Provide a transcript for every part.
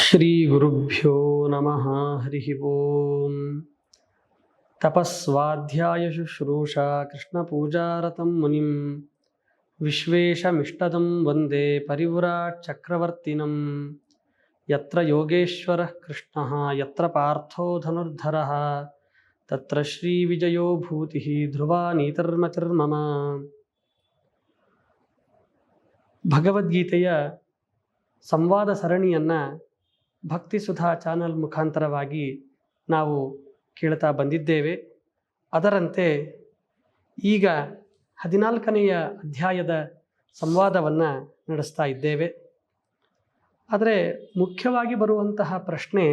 ಶ್ರೀ ಗುರುಭ್ಯೋ ನಮಃ. ಹರಿ ಓಂ. ತಪಸ್ವಾಧ್ಯಾಯ ಶುಶ್ರೂಷಾ ಕೃಷ್ಣ ಪೂಜಾರತಂ ಮುನಿಂ ವಿಶ್ವೇಶಮಿಷ್ಟದಂ ವಂದೇ ಪರಿವ್ರಾಟ್ ಚಕ್ರವರ್ತಿನಂ. ಯತ್ರ ಯೋಗೇಶ್ವರಃ ಕೃಷ್ಣಃ ಯತ್ರ ಪಾರ್ಥೋ ಧನುರ್ಧರಃ ತತ್ರ ಶ್ರೀ ವಿಜಯೋ ಭೂತಿಃ ಧ್ರುವ ನೀತಿರ್ಮತಿರ್ಮಮ. ಭಗವದ್ಗೀತೆಯ ಸಂವಾದ ಸರಣಿಯನ್ನು ಭಕ್ತಿ ಸುಧಾ ಚಾನಲ್ ಮುಖಾಂತರವಾಗಿ ನಾವು ಕೇಳ್ತಾ ಬಂದಿದ್ದೇವೆ. ಅದರಂತೆ ಈಗ 14ನೆಯ ಅಧ್ಯಾಯದ ಸಂವಾದವನ್ನು ನಡೆಸ್ತಾ ಇದ್ದೇವೆ. ಆದರೆ ಮುಖ್ಯವಾಗಿ ಬರುವಂತಹ ಪ್ರಶ್ನೆ,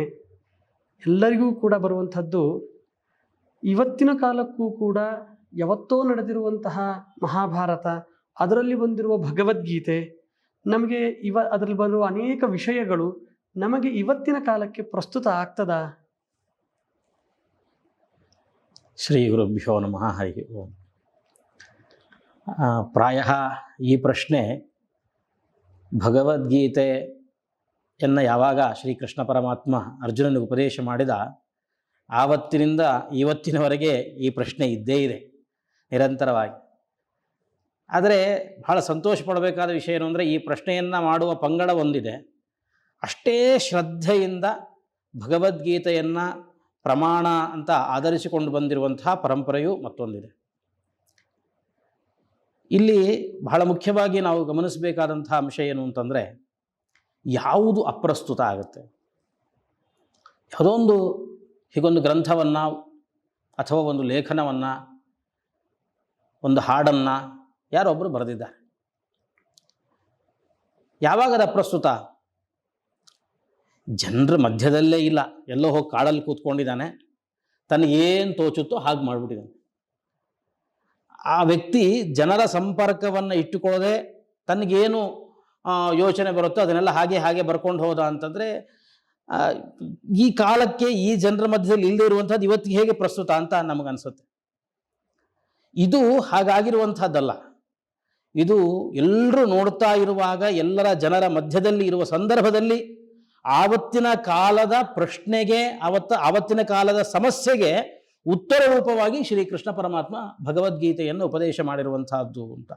ಎಲ್ಲರಿಗೂ ಕೂಡ ಬರುವಂಥದ್ದು, ಇವತ್ತಿನ ಕಾಲಕ್ಕೂ ಕೂಡ ಯಾವತ್ತೋ ನಡೆದಿರುವಂತಹ ಮಹಾಭಾರತ, ಅದರಲ್ಲಿ ಬಂದಿರುವ ಭಗವದ್ಗೀತೆ, ನಮಗೆ ಅದರಲ್ಲಿ ಬರುವ ಅನೇಕ ವಿಷಯಗಳು ನಮಗೆ ಇವತ್ತಿನ ಕಾಲಕ್ಕೆ ಪ್ರಸ್ತುತ ಆಗ್ತದಾ? ಶ್ರೀ ಗುರುಭ್ಯೋ ನಮಃ. ಹರಿ ಓಂ. ಪ್ರಾಯ ಈ ಪ್ರಶ್ನೆ ಭಗವದ್ಗೀತೆಯನ್ನು ಯಾವಾಗ ಶ್ರೀಕೃಷ್ಣ ಪರಮಾತ್ಮ ಅರ್ಜುನನಿಗೆ ಉಪದೇಶ ಮಾಡಿದ ಆವತ್ತಿನಿಂದ ಇವತ್ತಿನವರೆಗೆ ಈ ಪ್ರಶ್ನೆ ಇದ್ದೇ ಇದೆ ನಿರಂತರವಾಗಿ. ಆದರೆ ಬಹಳ ಸಂತೋಷ ಪಡಬೇಕಾದ ವಿಷಯ ಏನು ಅಂದರೆ, ಈ ಪ್ರಶ್ನೆಯನ್ನು ಮಾಡುವ ಪಂಗಡ ಒಂದಿದೆ, ಅಷ್ಟೇ ಶ್ರದ್ಧೆಯಿಂದ ಭಗವದ್ಗೀತೆಯನ್ನು ಪ್ರಮಾಣ ಅಂತ ಆಧರಿಸಿಕೊಂಡು ಬಂದಿರುವಂತಹ ಪರಂಪರೆಯು ಮತ್ತೊಂದಿದೆ. ಇಲ್ಲಿ ಬಹಳ ಮುಖ್ಯವಾಗಿ ನಾವು ಗಮನಿಸಬೇಕಾದಂತಹ ಅಂಶ ಏನು ಅಂತಂದರೆ, ಯಾವುದು ಅಪ್ರಸ್ತುತ ಆಗುತ್ತೆ. ಯಾವುದೋ ಹೀಗೊಂದು ಗ್ರಂಥವನ್ನು ಅಥವಾ ಒಂದು ಲೇಖನವನ್ನು, ಒಂದು ಹಾಡನ್ನು ಯಾರೊಬ್ಬರು ಬರೆದಿದ್ದಾರೆ. ಯಾವಾಗ ಅದು ಅಪ್ರಸ್ತುತ? ಜನರ ಮಧ್ಯದಲ್ಲೇ ಇಲ್ಲ, ಎಲ್ಲೋ ಹೋಗಿ ಕಾಡಲ್ಲಿ ಕೂತ್ಕೊಂಡಿದ್ದಾನೆ, ತನಗೇನು ತೋಚುತ್ತೋ ಹಾಗೆ ಮಾಡಿಬಿಟ್ಟಿದ್ದಾನೆ. ಆ ವ್ಯಕ್ತಿ ಜನರ ಸಂಪರ್ಕವನ್ನು ಇಟ್ಟುಕೊಳ್ಳದೆ ತನಗೇನು ಯೋಚನೆ ಬರುತ್ತೋ ಅದನ್ನೆಲ್ಲ ಹಾಗೆ ಬರ್ಕೊಂಡು ಹೋದ ಅಂತಂದರೆ, ಈ ಕಾಲಕ್ಕೆ ಈ ಜನರ ಮಧ್ಯದಲ್ಲಿ ಇಲ್ಲದೆ ಇರುವಂಥದ್ದು ಇವತ್ತಿಗೆ ಹೇಗೆ ಪ್ರಸ್ತುತ ಅಂತ ನಮಗನ್ಸುತ್ತೆ. ಇದು ಹಾಗಾಗಿರುವಂಥದ್ದಲ್ಲ. ಇದು ಎಲ್ಲರೂ ನೋಡ್ತಾ ಇರುವಾಗ, ಎಲ್ಲರ ಜನರ ಮಧ್ಯದಲ್ಲಿ ಇರುವ ಸಂದರ್ಭದಲ್ಲಿ ಆವತ್ತಿನ ಕಾಲದ ಪ್ರಶ್ನೆಗೆ, ಆವತ್ತಿನ ಕಾಲದ ಸಮಸ್ಯೆಗೆ ಉತ್ತರ ರೂಪವಾಗಿ ಶ್ರೀಕೃಷ್ಣ ಪರಮಾತ್ಮ ಭಗವದ್ಗೀತೆಯನ್ನು ಉಪದೇಶ ಮಾಡಿರುವಂತಹದ್ದು ಅಂತ.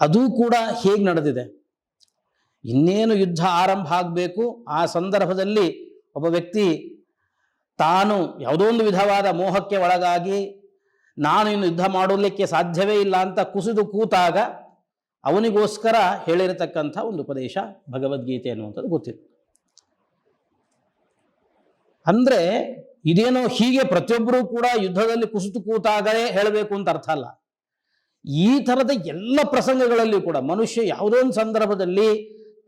ಅದು ಕೂಡ ಹೇಗೆ ನಡೆದಿದೆ, ಇನ್ನೇನು ಯುದ್ಧ ಆರಂಭ ಆಗಬೇಕು, ಆ ಸಂದರ್ಭದಲ್ಲಿ ಒಬ್ಬ ವ್ಯಕ್ತಿ ತಾನು ಯಾವುದೋ ಒಂದು ವಿಧವಾದ ಮೋಹಕ್ಕೆ ಒಳಗಾಗಿ ನಾನು ಇನ್ನು ಯುದ್ಧ ಮಾಡಲಿಕ್ಕೆ ಸಾಧ್ಯವೇ ಇಲ್ಲ ಅಂತ ಕುಸಿದು ಕೂತಾಗ ಅವನಿಗೋಸ್ಕರ ಹೇಳಿರತಕ್ಕಂಥ ಒಂದು ಉಪದೇಶ ಭಗವದ್ಗೀತೆ ಅನ್ನುವಂಥದ್ದು ಗೊತ್ತಿತ್ತು. ಅಂದರೆ ಇದೇನೋ ಹೀಗೆ ಪ್ರತಿಯೊಬ್ಬರೂ ಕೂಡ ಯುದ್ಧದಲ್ಲಿ ಕುಸಿದು ಕೂತಾಗಲೇ ಹೇಳಬೇಕು ಅಂತ ಅರ್ಥ ಅಲ್ಲ. ಈ ಥರದ ಎಲ್ಲ ಪ್ರಸಂಗಗಳಲ್ಲಿ ಕೂಡ ಮನುಷ್ಯ ಯಾವುದೋ ಒಂದು ಸಂದರ್ಭದಲ್ಲಿ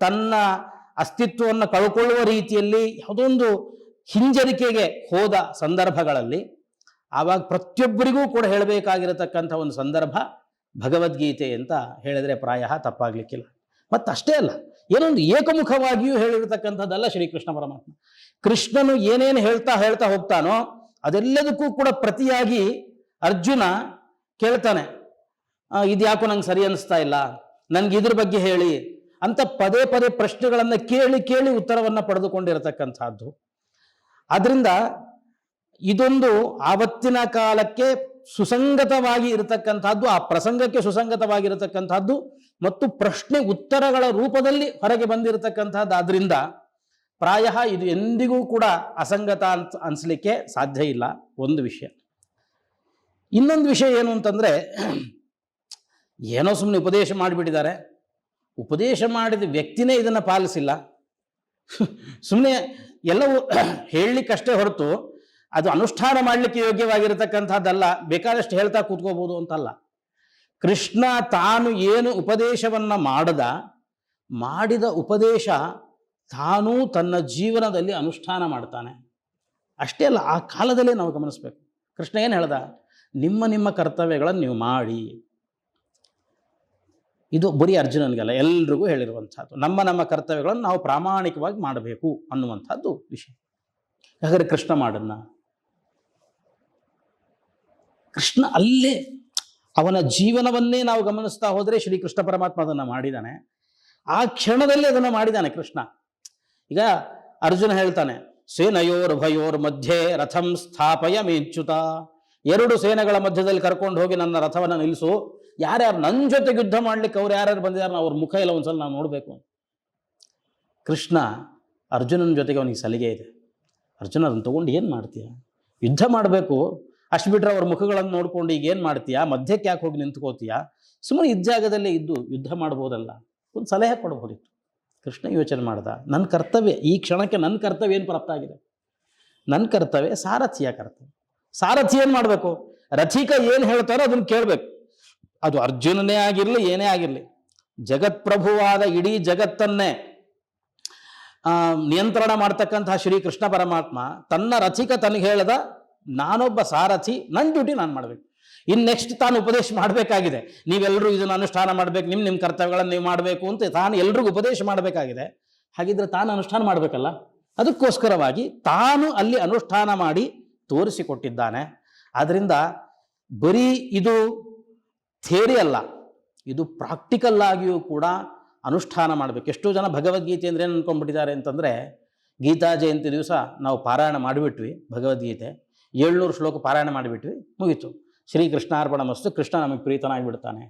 ತನ್ನ ಅಸ್ತಿತ್ವವನ್ನು ಕಳ್ಕೊಳ್ಳುವ ರೀತಿಯಲ್ಲಿ ಯಾವುದೋ ಒಂದು ಹಿಂಜರಿಕೆಗೆ ಹೋದ ಸಂದರ್ಭಗಳಲ್ಲಿ ಆವಾಗ ಪ್ರತಿಯೊಬ್ಬರಿಗೂ ಕೂಡ ಹೇಳಬೇಕಾಗಿರತಕ್ಕಂಥ ಒಂದು ಸಂದರ್ಭ ಭಗವದ್ಗೀತೆ ಅಂತ ಹೇಳಿದರೆ ಪ್ರಾಯ ತಪ್ಪಾಗಲಿಕ್ಕಿಲ್ಲ. ಮತ್ತು ಅಷ್ಟೇ ಅಲ್ಲ, ಏನೊಂದು ಏಕಮುಖವಾಗಿಯೂ ಹೇಳಿರತಕ್ಕಂಥದ್ದಲ್ಲ ಶ್ರೀಕೃಷ್ಣ ಪರಮಾತ್ಮ. ಕೃಷ್ಣನು ಏನೇನು ಹೇಳ್ತಾ ಹೋಗ್ತಾನೋ ಅದೆಲ್ಲದಕ್ಕೂ ಕೂಡ ಪ್ರತಿಯಾಗಿ ಅರ್ಜುನ ಕೇಳ್ತಾನೆ, ಇದ್ಯಾಕೋ ನಂಗೆ ಸರಿ ಅನಿಸ್ತಾ ಇಲ್ಲ, ನನಗೆ ಇದ್ರ ಬಗ್ಗೆ ಹೇಳಿ ಅಂತ ಪದೇ ಪ್ರಶ್ನೆಗಳನ್ನು ಕೇಳಿ ಉತ್ತರವನ್ನು ಪಡೆದುಕೊಂಡಿರತಕ್ಕಂಥದ್ದು. ಆದ್ದರಿಂದ ಇದೊಂದು ಆವತ್ತಿನ ಕಾಲಕ್ಕೆ ಸುಸಂಗತವಾಗಿ ಇರತಕ್ಕಂಥದ್ದು, ಆ ಪ್ರಸಂಗಕ್ಕೆ ಸುಸಂಗತವಾಗಿರತಕ್ಕಂಥದ್ದು ಮತ್ತು ಪ್ರಶ್ನೆ ಉತ್ತರಗಳ ರೂಪದಲ್ಲಿ ಹೊರಗೆ ಬಂದಿರತಕ್ಕಂಥದ್ದು. ಆದ್ದರಿಂದ ಪ್ರಾಯ ಇದು ಎಂದಿಗೂ ಕೂಡ ಅಸಂಗತ ಅನಿಸ್ಲಿಕ್ಕೆ ಸಾಧ್ಯ ಇಲ್ಲ. ಒಂದು ವಿಷಯ. ಇನ್ನೊಂದು ವಿಷಯ ಏನು ಅಂತಂದರೆ, ಏನೋ ಸುಮ್ಮನೆ ಉಪದೇಶ ಮಾಡಿಬಿಟ್ಟಿದ್ದಾರೆ, ಉಪದೇಶ ಮಾಡಿದ ವ್ಯಕ್ತಿನೇ ಇದನ್ನು ಪಾಲಿಸಿಲ್ಲ, ಸುಮ್ಮನೆ ಎಲ್ಲವೂ ಹೇಳಲಿಕ್ಕಷ್ಟೇ ಹೊರತು ಅದು ಅನುಷ್ಠಾನ ಮಾಡಲಿಕ್ಕೆ ಯೋಗ್ಯವಾಗಿರತಕ್ಕಂಥದ್ದಲ್ಲ, ಬೇಕಾದಷ್ಟು ಹೇಳ್ತಾ ಕೂತ್ಕೋಬೋದು ಅಂತಲ್ಲ. ಕೃಷ್ಣ ತಾನು ಏನು ಉಪದೇಶವನ್ನು ಮಾಡಿದ ಉಪದೇಶ ತಾನೂ ತನ್ನ ಜೀವನದಲ್ಲಿ ಅನುಷ್ಠಾನ ಮಾಡ್ತಾನೆ. ಅಷ್ಟೇ ಅಲ್ಲ, ಆ ಕಾಲದಲ್ಲೇ ನಾವು ಗಮನಿಸಬೇಕು. ಕೃಷ್ಣ ಏನು ಹೇಳ್ದ? ನಿಮ್ಮ ಕರ್ತವ್ಯಗಳನ್ನು ನೀವು ಮಾಡಿ. ಇದು ಬರೀ ಅರ್ಜುನನಿಗೆಲ್ಲ, ಎಲ್ರಿಗೂ ಹೇಳಿರುವಂಥದ್ದು. ನಮ್ಮ ಕರ್ತವ್ಯಗಳನ್ನು ನಾವು ಪ್ರಾಮಾಣಿಕವಾಗಿ ಮಾಡಬೇಕು ಅನ್ನುವಂಥದ್ದು ವಿಷಯ. ಹಾಗಾದರೆ ಕೃಷ್ಣ ಮಾಡನ್ನ, ಕೃಷ್ಣ ಅಲ್ಲೇ ಅವನ ಜೀವನವನ್ನೇ ನಾವು ಗಮನಿಸ್ತಾ ಹೋದರೆ ಶ್ರೀಕೃಷ್ಣ ಪರಮಾತ್ಮ ಅದನ್ನು ಮಾಡಿದ್ದಾನೆ. ಆ ಕ್ಷಣದಲ್ಲಿ ಅದನ್ನು ಮಾಡಿದ್ದಾನೆ ಕೃಷ್ಣ. ಈಗ ಅರ್ಜುನ ಹೇಳ್ತಾನೆ, ಸೇನಯೋರ್ಭಯೋರ್ ಮಧ್ಯೆ ರಥಂ ಸ್ಥಾಪಯ ಮೇಚ್ಯುತ, ಎರಡು ಸೇನೆಗಳ ಮಧ್ಯದಲ್ಲಿ ಕರ್ಕೊಂಡು ಹೋಗಿ ನನ್ನ ರಥವನ್ನು ನಿಲ್ಲಿಸು. ಯಾರ್ಯಾರು ನನ್ನ ಜೊತೆಗೆ ಯುದ್ಧ ಮಾಡ್ಲಿಕ್ಕೆ ಅವ್ರು ಯಾರ್ಯಾರು ಬಂದಿದ್ದಾರೆ ಅವ್ರ ಮುಖ ಎಲ್ಲ ಒಂದ್ಸಲ ನಾವು ನೋಡಬೇಕು. ಕೃಷ್ಣ ಅರ್ಜುನನ ಜೊತೆಗೆ ಅವನಿಗೆ ಸಲಿಗೆ ಇದೆ. ಅರ್ಜುನ ಅದನ್ನು ತೊಗೊಂಡು ಏನು ಮಾಡ್ತೀಯ? ಯುದ್ಧ ಮಾಡಬೇಕು, ಅಷ್ಟು ಬಿಟ್ಟರೆ ಅವ್ರ ಮುಖಗಳನ್ನು ನೋಡ್ಕೊಂಡು ಈಗ ಏನು ಮಾಡ್ತೀಯಾ? ಮಧ್ಯಕ್ಕೆ ಯಾಕೆ ಹೋಗಿ ನಿಂತ್ಕೋತೀಯಾ? ಸುಮ್ಮನೆ ಇದ್ದ ಜಾಗದಲ್ಲೇ ಇದ್ದು ಯುದ್ಧ ಮಾಡ್ಬೋದಲ್ಲ, ಒಂದು ಸಲಹೆ ಕೊಡ್ಬೋದಿತ್ತು. ಕೃಷ್ಣ ಯೋಚನೆ ಮಾಡ್ದ, ನನ್ನ ಕರ್ತವ್ಯ ಈ ಕ್ಷಣಕ್ಕೆ, ನನ್ನ ಕರ್ತವ್ಯ ಏನು ಪ್ರಾಪ್ತ ಆಗಿದೆ? ನನ್ನ ಕರ್ತವ್ಯ ಸಾರಥಿಯ ಕರ್ತವ್ಯ. ಸಾರಥಿ ಏನು ಮಾಡಬೇಕು? ರಥಿಕ ಏನು ಹೇಳ್ತಾರೋ ಅದನ್ನು ಕೇಳಬೇಕು. ಅದು ಅರ್ಜುನನೇ ಆಗಿರಲಿ, ಏನೇ ಆಗಿರಲಿ, ಜಗತ್ಪ್ರಭುವಾದ ಇಡೀ ಜಗತ್ತನ್ನೇ ನಿಯಂತ್ರಣ ಮಾಡ್ತಕ್ಕಂತಹ ಶ್ರೀಕೃಷ್ಣ ಪರಮಾತ್ಮ ತನ್ನ ರಥಿಕ ತನಗೆ ಹೇಳ್ದ, ನಾನೊಬ್ಬ ಸಾರಥಿ, ನನ್ನ ಡ್ಯೂಟಿ ನಾನು ಮಾಡಬೇಕು. ಇನ್ನು ನೆಕ್ಸ್ಟ್ ತಾನು ಉಪದೇಶ ಮಾಡಬೇಕಾಗಿದೆ, ನೀವೆಲ್ಲರೂ ಇದನ್ನು ಅನುಷ್ಠಾನ ಮಾಡಬೇಕು, ನಿಮ್ಮ ಕರ್ತವ್ಯಗಳನ್ನು ನೀವು ಮಾಡಬೇಕು ಅಂತ ತಾನು ಎಲ್ರಿಗೂ ಉಪದೇಶ ಮಾಡಬೇಕಾಗಿದೆ. ಹಾಗಿದ್ರೆ ತಾನು ಅನುಷ್ಠಾನ ಮಾಡಬೇಕಲ್ಲ. ಅದಕ್ಕೋಸ್ಕರವಾಗಿ ತಾನು ಅಲ್ಲಿ ಅನುಷ್ಠಾನ ಮಾಡಿ ತೋರಿಸಿಕೊಟ್ಟಿದ್ದಾನೆ. ಆದ್ದರಿಂದ ಬರೀ ಇದು ಥಿಯರಿ ಅಲ್ಲ, ಇದು ಪ್ರಾಕ್ಟಿಕಲ್ ಆಗಿಯೂ ಕೂಡ ಅನುಷ್ಠಾನ ಮಾಡಬೇಕು. ಎಷ್ಟೋ ಜನ ಭಗವದ್ಗೀತೆ ಅಂದರೆ ಏನು ಅಂದ್ಕೊಂಡ್ಬಿಟ್ಟಿದ್ದಾರೆ ಅಂತಂದರೆ, ಗೀತಾ ಜಯಂತಿ ದಿವಸ ನಾವು ಪಾರಾಯಣ ಮಾಡಿಬಿಟ್ವಿ, ಭಗವದ್ಗೀತೆ 700 ಶ್ಲೋಕ ಪಾರಾಯಣ ಮಾಡಿಬಿಟ್ವಿ, ಮುಗೀತು, ಶ್ರೀಕೃಷ್ಣಾರ್ಪಣ ಮಸ್ತು, ಕೃಷ್ಣ ನಮಗೆ ಪ್ರೀತನಾಗಿಬಿಡ್ತಾನೆ.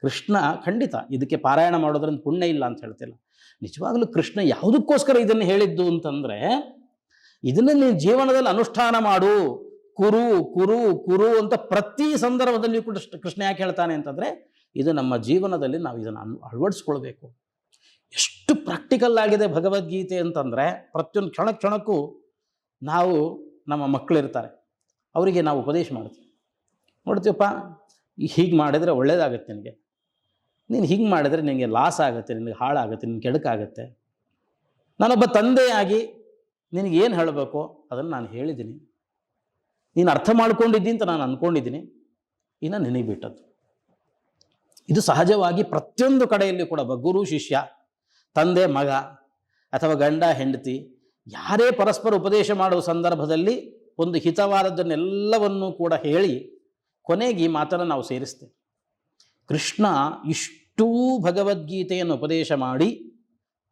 ಕೃಷ್ಣ ಖಂಡಿತ ಇದಕ್ಕೆ ಪಾರಾಯಣ ಮಾಡೋದ್ರಿಂದ ಪುಣ್ಯ ಇಲ್ಲ ಅಂತ ಹೇಳ್ತಿಲ್ಲ. ನಿಜವಾಗಲೂ ಕೃಷ್ಣ ಯಾವುದಕ್ಕೋಸ್ಕರ ಇದನ್ನು ಹೇಳಿದ್ದು ಅಂತಂದರೆ, ಇದನ್ನು ನೀನು ಜೀವನದಲ್ಲಿ ಅನುಷ್ಠಾನ ಮಾಡು, ಕುರು ಕುರು ಕುರು ಅಂತ ಪ್ರತಿ ಸಂದರ್ಭದಲ್ಲಿಯೂ ಕೂಡ ಕೃಷ್ಣ ಯಾಕೆ ಹೇಳ್ತಾನೆ ಅಂತಂದರೆ, ಇದು ನಮ್ಮ ಜೀವನದಲ್ಲಿ ನಾವು ಇದನ್ನು ಅಳವಡಿಸ್ಕೊಳ್ಬೇಕು. ಎಷ್ಟು ಪ್ರಾಕ್ಟಿಕಲ್ ಆಗಿದೆ ಭಗವದ್ಗೀತೆ ಅಂತಂದರೆ, ಪ್ರತಿಯೊಂದು ಕ್ಷಣಕ್ಕೂ ನಾವು ನಮ್ಮ ಮಕ್ಕಳಿರ್ತಾರೆ, ಅವರಿಗೆ ನಾವು ಉಪದೇಶ ಮಾಡ್ತೀವಿ. ನೋಡ್ತೀವಪ್ಪ, ಹೀಗೆ ಮಾಡಿದರೆ ಒಳ್ಳೇದಾಗುತ್ತೆ ನಿನಗೆ, ನೀನು ಹೀಗೆ ಮಾಡಿದರೆ ನಿನಗೆ ಲಾಸ್ ಆಗುತ್ತೆ, ನಿನಗೆ ಹಾಳಾಗುತ್ತೆ, ನಿನಗೆ ಕೆಡುಕಾಗುತ್ತೆ. ನಾನೊಬ್ಬ ತಂದೆಯಾಗಿ ನಿನಗೇನು ಹೇಳಬೇಕು ಅದನ್ನು ನಾನು ಹೇಳಿದ್ದೀನಿ, ನೀನು ಅರ್ಥ ಮಾಡ್ಕೊಂಡಿದ್ದೀನಿ ಅಂತ ನಾನು ಅಂದ್ಕೊಂಡಿದ್ದೀನಿ, ಇನ್ನು ನಿನಗೆ ಬಿಟ್ಟದ್ದು. ಇದು ಸಹಜವಾಗಿ ಪ್ರತಿಯೊಂದು ಕಡೆಯಲ್ಲಿ ಕೂಡ ಗುರು ಶಿಷ್ಯ, ತಂದೆ ಮಗ, ಅಥವಾ ಗಂಡ ಹೆಂಡತಿ, ಯಾರೇ ಪರಸ್ಪರ ಉಪದೇಶ ಮಾಡುವ ಸಂದರ್ಭದಲ್ಲಿ ಒಂದು ಹಿತವಾದದ್ದನ್ನೆಲ್ಲವನ್ನೂ ಕೂಡ ಹೇಳಿ ಕೊನೆಗೆ ಈ ಮಾತನ್ನು ನಾವು ಸೇರಿಸ್ತೇವೆ. ಕೃಷ್ಣ ಇಷ್ಟೂ ಭಗವದ್ಗೀತೆಯನ್ನು ಉಪದೇಶ ಮಾಡಿ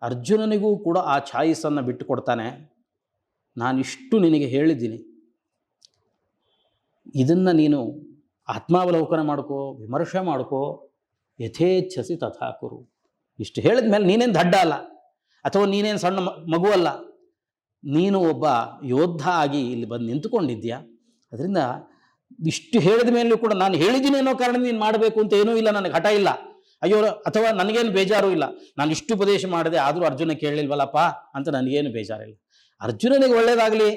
ಅರ್ಜುನನಿಗೂ ಕೂಡ ಆ ಛಾಯಿಸನ್ನು ಬಿಟ್ಟು ಕೊಡ್ತಾನೆ. ನಾನಿಷ್ಟು ನಿನಗೆ ಹೇಳಿದ್ದೀನಿ, ಇದನ್ನು ನೀನು ಆತ್ಮಾವಲೋಕನ ಮಾಡ್ಕೋ, ವಿಮರ್ಶೆ ಮಾಡ್ಕೋ, ಯಥೇಚ್ಛಸಿ ತಥಾ ಕುರು. ಇಷ್ಟು ಹೇಳಿದ ಮೇಲೆ ನೀನೇನು ದಡ್ಡ ಅಲ್ಲ, ಅಥವಾ ನೀನೇನು ಸಣ್ಣ ಮಗು ಅಲ್ಲ, ನೀನು ಒಬ್ಬ ಯೋಧ ಆಗಿ ಇಲ್ಲಿ ಬಂದು ನಿಂತುಕೊಂಡಿದ್ಯಾ. ಅದರಿಂದ ಇಷ್ಟು ಹೇಳಿದ ಮೇಲೂ ಕೂಡ ನಾನು ಹೇಳಿದ್ದೀನಿ ಅನ್ನೋ ಕಾರಣ ನೀನು ಮಾಡಬೇಕು ಅಂತ ಏನೂ ಇಲ್ಲ, ನನಗೆ ಹಠ ಇಲ್ಲ, ಅಯ್ಯೋ, ಅಥವಾ ನನಗೇನು ಬೇಜಾರು ಇಲ್ಲ, ನಾನು ಇಷ್ಟು ಉಪದೇಶ ಮಾಡಿದೆ ಆದರೂ ಅರ್ಜುನ ಕೇಳಲಿಲ್ವಲ್ಲಪ್ಪ ಅಂತ ನನಗೇನು ಬೇಜಾರಿಲ್ಲ. ಅರ್ಜುನನಿಗೆ ಒಳ್ಳೆಯದಾಗಲಿ,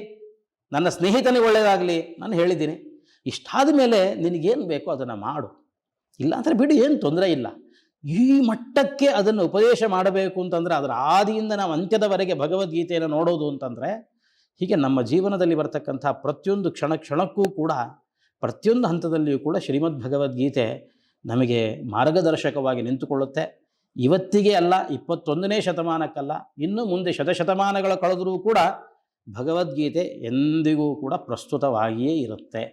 ನನ್ನ ಸ್ನೇಹಿತನಿಗೆ ಒಳ್ಳೆಯದಾಗಲಿ, ನಾನು ಹೇಳಿದ್ದೀನಿ. ಇಷ್ಟಾದ ಮೇಲೆ ನಿನಗೇನು ಬೇಕೋ ಅದನ್ನು ಮಾಡು, ಇಲ್ಲ ಅಂದರೆ ಬಿಡು, ಏನು ತೊಂದರೆ ಇಲ್ಲ. ಈ ಮಟ್ಟಕ್ಕೆ ಅದನ್ನು ಉಪದೇಶ ಮಾಡಬೇಕು ಅಂತಂದರೆ, ಅದರ ಆದಿಯಿಂದ ನಾವು ಅಂತ್ಯದವರೆಗೆ ಭಗವದ್ಗೀತೆಯನ್ನು ನೋಡೋದು ಅಂತಂದರೆ, ಹೀಗೆ ನಮ್ಮ ಜೀವನದಲ್ಲಿ ಬರ್ತಕ್ಕಂಥ ಪ್ರತಿಯೊಂದು ಕ್ಷಣಕ್ಕೂ ಕೂಡ, ಪ್ರತಿಯೊಂದು ಹಂತದಲ್ಲಿಯೂ ಕೂಡ ಶ್ರೀಮದ್ ಭಗವದ್ಗೀತೆ ನಮಗೆ ಮಾರ್ಗದರ್ಶಕವಾಗಿ ನಿಂತುಕೊಳ್ಳುತ್ತೆ. ಇವತ್ತಿಗೆ ಅಲ್ಲ, 21ನೇ ಶತಮಾನಕ್ಕಲ್ಲ, ಇನ್ನು ಮುಂದೆ ಶತಶತಮಾನಗಳ ಕಳೆದರೂ ಕೂಡ ಭಗವದ್ಗೀತೆ ಎಂದಿಗೂ ಕೂಡ ಪ್ರಸ್ತುತವಾಗಿಯೇ ಇರುತ್ತೆ.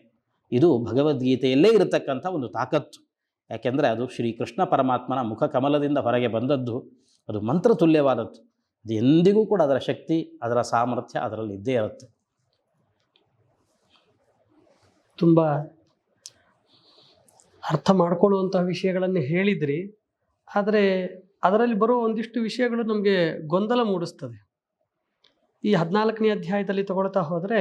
ಇದು ಭಗವದ್ಗೀತೆಯಲ್ಲೇ ಇರತಕ್ಕಂಥ ಒಂದು ತಾಕತ್ತು. ಯಾಕೆಂದರೆ ಅದು ಶ್ರೀಕೃಷ್ಣ ಪರಮಾತ್ಮನ ಮುಖ ಕಮಲದಿಂದ ಹೊರಗೆ ಬಂದದ್ದು, ಅದು ಮಂತ್ರ ತುಲ್ಯವಾದದ್ದು. ಅದು ಎಂದಿಗೂ ಕೂಡ ಅದರ ಶಕ್ತಿ, ಅದರ ಸಾಮರ್ಥ್ಯ ಅದರಲ್ಲಿ ಇದ್ದೇ ಇರುತ್ತೆ. ತುಂಬ ಅರ್ಥ ಮಾಡ್ಕೊಳ್ಳುವಂತಹ ವಿಷಯಗಳನ್ನು ಹೇಳಿದ್ರಿ. ಆದರೆ ಅದರಲ್ಲಿ ಬರೋ ಒಂದಿಷ್ಟು ವಿಷಯಗಳು ನಮಗೆ ಗೊಂದಲ ಮೂಡಿಸ್ತದೆ. ಈ 14ನೇ ಅಧ್ಯಾಯದಲ್ಲಿ ತಗೊಳ್ತಾ ಹೋದರೆ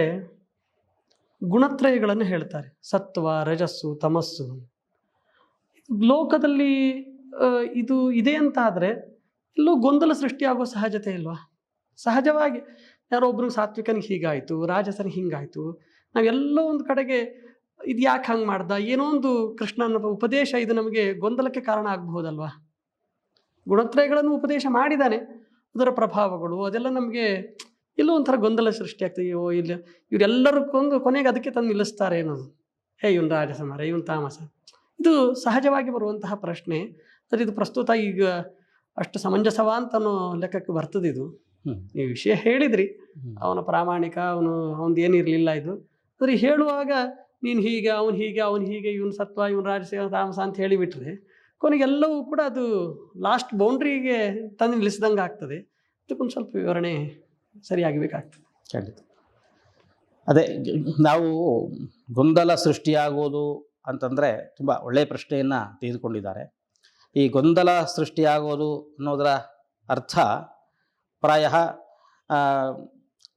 ಗುಣತ್ರಯಗಳನ್ನು ಹೇಳ್ತಾರೆ, ಸತ್ವ, ರಜಸ್ಸು, ತಮಸ್ಸು. ಲೋಕದಲ್ಲಿ ಇದು ಇದೆ ಅಂತ ಆದರೆ ಎಲ್ಲೂ ಗೊಂದಲ ಸೃಷ್ಟಿಯಾಗೋ ಸಹಜತೆ ಇಲ್ವಾ? ಸಹಜವಾಗಿ ಯಾರೋ ಒಬ್ರಿಗೆ ಸಾತ್ವಿಕನಿಗೆ ಹೀಗಾಯಿತು, ರಾಜಸನಿಗೆ ಹಿಂಗಾಯಿತು, ನಾವೆಲ್ಲೋ ಒಂದು ಕಡೆಗೆ ಇದು ಯಾಕೆ ಹಂಗೆ ಮಾಡ್ದ, ಏನೋ ಒಂದು ಕೃಷ್ಣನ ಉಪದೇಶ ಇದು ನಮಗೆ ಗೊಂದಲಕ್ಕೆ ಕಾರಣ ಆಗಬಹುದಲ್ವಾ? ಗುಣತ್ರಯಗಳನ್ನು ಉಪದೇಶ ಮಾಡಿದ್ದಾನೆ, ಅದರ ಪ್ರಭಾವಗಳು ಅದೆಲ್ಲ ನಮಗೆ ಎಲ್ಲೋ ಒಂಥರ ಗೊಂದಲ ಸೃಷ್ಟಿಯಾಗ್ತದೆ. ಅಯ್ಯೋ, ಇಲ್ಲ ಇವರೆಲ್ಲರೂ ಕೊನೆಗೆ ಅದಕ್ಕೆ ತಂದು ನಿಲ್ಲಿಸ್ತಾರೆ ಏನೋ, ಇವನು ರಾಜಸ ಮರ, ಇವನು ತಾಮಸ. ಇದು ಸಹಜವಾಗಿ ಬರುವಂತಹ ಪ್ರಶ್ನೆ. ಆದರೆ ಇದು ಪ್ರಸ್ತುತ ಈಗ ಅಷ್ಟು ಸಮಂಜಸವ ಅಂತ ಅನ್ನೋ ಲೆಕ್ಕಕ್ಕೆ ಬರ್ತದೆ. ಇದು ನೀವು ವಿಷಯ ಹೇಳಿದ್ರಿ, ಅವನ ಪ್ರಾಮಾಣಿಕ, ಅವನದು ಏನಿರಲಿಲ್ಲ ಇದು. ಆದರೆ ಹೇಳುವಾಗ ನೀನು ಹೀಗೆ, ಅವನು ಹೀಗೆ, ಇವನು ಸತ್ವ, ಇವನು ರಾಜಸ, ತಾಮಸ ಅಂತ ಹೇಳಿಬಿಟ್ರೆ ಕೊನೆಗೆಲ್ಲವೂ ಕೂಡ ಅದು ಲಾಸ್ಟ್ ಬೌಂಡ್ರಿಗೆ ತಂದು ನಿಲ್ಲಿಸಿದಂಗೆ ಆಗ್ತದೆ. ಇದಕ್ಕೊಂದು ಸ್ವಲ್ಪ ವಿವರಣೆ ಸರಿಯಾಗಬೇಕಾಗ್ತದೆ. ಖಂಡಿತ. ಅದೇ ನಾವು ಗೊಂದಲ ಸೃಷ್ಟಿಯಾಗೋದು ಅಂತಂದರೆ ತುಂಬ ಒಳ್ಳೆಯ ಪ್ರಶ್ನೆಯನ್ನು ತೆಗೆದುಕೊಂಡಿದ್ದಾರೆ. ಈ ಗೊಂದಲ ಸೃಷ್ಟಿಯಾಗೋದು ಅನ್ನೋದರ ಅರ್ಥ ಪ್ರಾಯ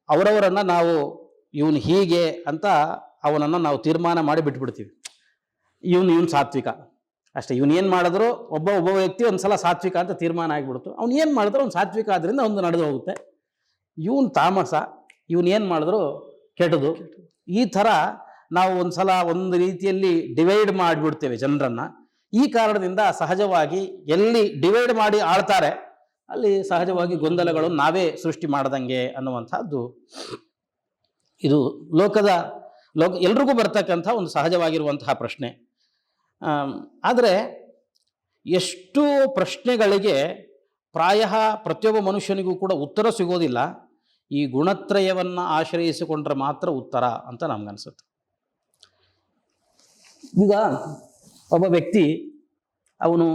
ಅವರವರನ್ನು ನಾವು ಇವನು ಹೀಗೆ ಅಂತ ಅವನನ್ನು ನಾವು ತೀರ್ಮಾನ ಮಾಡಿ ಬಿಟ್ಬಿಡ್ತೀವಿ. ಇವನು ಸಾತ್ವಿಕ ಅಷ್ಟೇ, ಇವನು ಏನು ಮಾಡಿದ್ರು ಒಬ್ಬ ವ್ಯಕ್ತಿ ಒಂದು ಸಲ ಸಾತ್ವಿಕ ಅಂತ ತೀರ್ಮಾನ ಆಗಿಬಿಡ್ತು. ಅವ್ನು ಏನು ಮಾಡಿದ್ರು ಅವ್ನು ಸಾತ್ವಿಕ ಆದ್ರಿಂದ ಒಂದು ನಡೆದು ಹೋಗುತ್ತೆ. ಇವನು ತಾಮಸ, ಇವನು ಏನು ಮಾಡಿದ್ರು ಕೆಟ್ಟದು. ಈ ಥರ ನಾವು ಒಂದು ಸಲ ಒಂದು ರೀತಿಯಲ್ಲಿ ಡಿವೈಡ್ ಮಾಡಿಬಿಡ್ತೇವೆ ಜನರನ್ನು. ಈ ಕಾರಣದಿಂದ ಸಹಜವಾಗಿ ಎಲ್ಲಿ ಡಿವೈಡ್ ಮಾಡಿ ಆಳ್ತಾರೆ ಅಲ್ಲಿ ಸಹಜವಾಗಿ ಗೊಂದಲಗಳನ್ನು ನಾವೇ ಸೃಷ್ಟಿ ಮಾಡ್ದಂಗೆ ಅನ್ನುವಂಥದ್ದು ಇದು ಲೋಕ ಎಲ್ರಿಗೂ ಬರ್ತಕ್ಕಂಥ ಒಂದು ಸಹಜವಾಗಿರುವಂತಹ ಪ್ರಶ್ನೆ. ಆದರೆ ಎಷ್ಟು ಪ್ರಶ್ನೆಗಳಿಗೆ ಪ್ರಾಯ ಪ್ರತಿಯೊಬ್ಬ ಮನುಷ್ಯನಿಗೂ ಕೂಡ ಉತ್ತರ ಸಿಗೋದಿಲ್ಲ. ಈ ಗುಣತ್ರಯವನ್ನು ಆಶ್ರಯಿಸಿಕೊಂಡ್ರೆ ಮಾತ್ರ ಉತ್ತರ ಅಂತ ನಮ್ಗನ್ಸುತ್ತೆ. ಈಗ ಒಬ್ಬ ವ್ಯಕ್ತಿ ಅವನು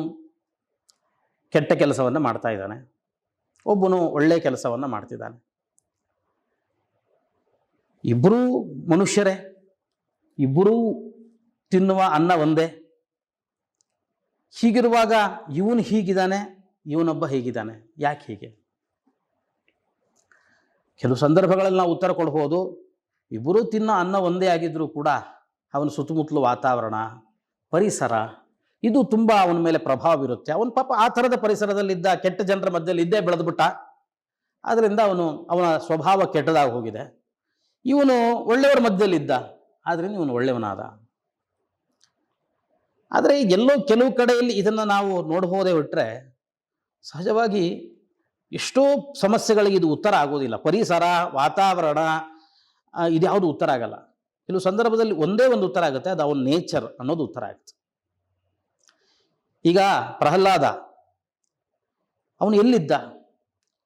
ಕೆಟ್ಟ ಕೆಲಸವನ್ನು ಮಾಡ್ತಾ ಇದ್ದಾನೆ, ಒಬ್ಬನು ಒಳ್ಳೆಯ ಕೆಲಸವನ್ನು ಮಾಡ್ತಿದ್ದಾನೆ. ಇಬ್ಬರೂ ಮನುಷ್ಯರೇ, ಇಬ್ಬರೂ ತಿನ್ನುವ ಅನ್ನ ಒಂದೇ. ಹೀಗಿರುವಾಗ ಇವನು ಹೀಗಿದ್ದಾನೆ, ಇವನೊಬ್ಬ ಹೀಗಿದ್ದಾನೆ, ಯಾಕೆ ಹೀಗೆ? ಕೆಲವು ಸಂದರ್ಭಗಳಲ್ಲಿ ನಾವು ಉತ್ತರ ಕೊಡ್ಬೋದು. ಇಬ್ಬರೂ ತಿನ್ನೋ ಅನ್ನ ಒಂದೇ ಆಗಿದ್ರೂ ಕೂಡ ಅವನ ಸುತ್ತಮುತ್ತಲು ವಾತಾವರಣ, ಪರಿಸರ ಇದು ತುಂಬ ಅವನ ಮೇಲೆ ಪ್ರಭಾವ ಬೀರುತ್ತೆ. ಅವನ ಪಾಪ ಆ ಥರದ ಪರಿಸರದಲ್ಲಿದ್ದ, ಕೆಟ್ಟ ಜನರ ಮಧ್ಯದಲ್ಲಿ ಇದ್ದೇ ಬೆಳೆದ್ಬಿಟ್ಟ. ಆದ್ದರಿಂದ ಅವನ ಸ್ವಭಾವ ಕೆಟ್ಟದಾಗಿ ಹೋಗಿದೆ. ಇವನು ಒಳ್ಳೆಯವರ ಮಧ್ಯದಲ್ಲಿದ್ದ, ಆದ್ದರಿಂದ ಇವನು ಒಳ್ಳೆಯವನಾದ. ಆದರೆ ಎಲ್ಲೋ ಕೆಲವು ಕಡೆಯಲ್ಲಿ ಇದನ್ನು ನಾವು ನೋಡ್ಬೋದೇ ಬಿಟ್ಟರೆ ಸಹಜವಾಗಿ ಎಷ್ಟೋ ಸಮಸ್ಯೆಗಳಿಗೆ ಇದು ಉತ್ತರ ಆಗೋದಿಲ್ಲ. ಪರಿಸರ, ವಾತಾವರಣ ಇದ್ಯಾವುದು ಉತ್ತರ ಆಗಲ್ಲ. ಕೆಲವು ಸಂದರ್ಭದಲ್ಲಿ ಒಂದೇ ಒಂದು ಉತ್ತರ ಆಗುತ್ತೆ, ಅದು ಅವನ ನೇಚರ್ ಅನ್ನೋದು ಉತ್ತರ ಆಗುತ್ತೆ. ಈಗ ಪ್ರಹ್ಲಾದ ಅವನು ಎಲ್ಲಿದ್ದ?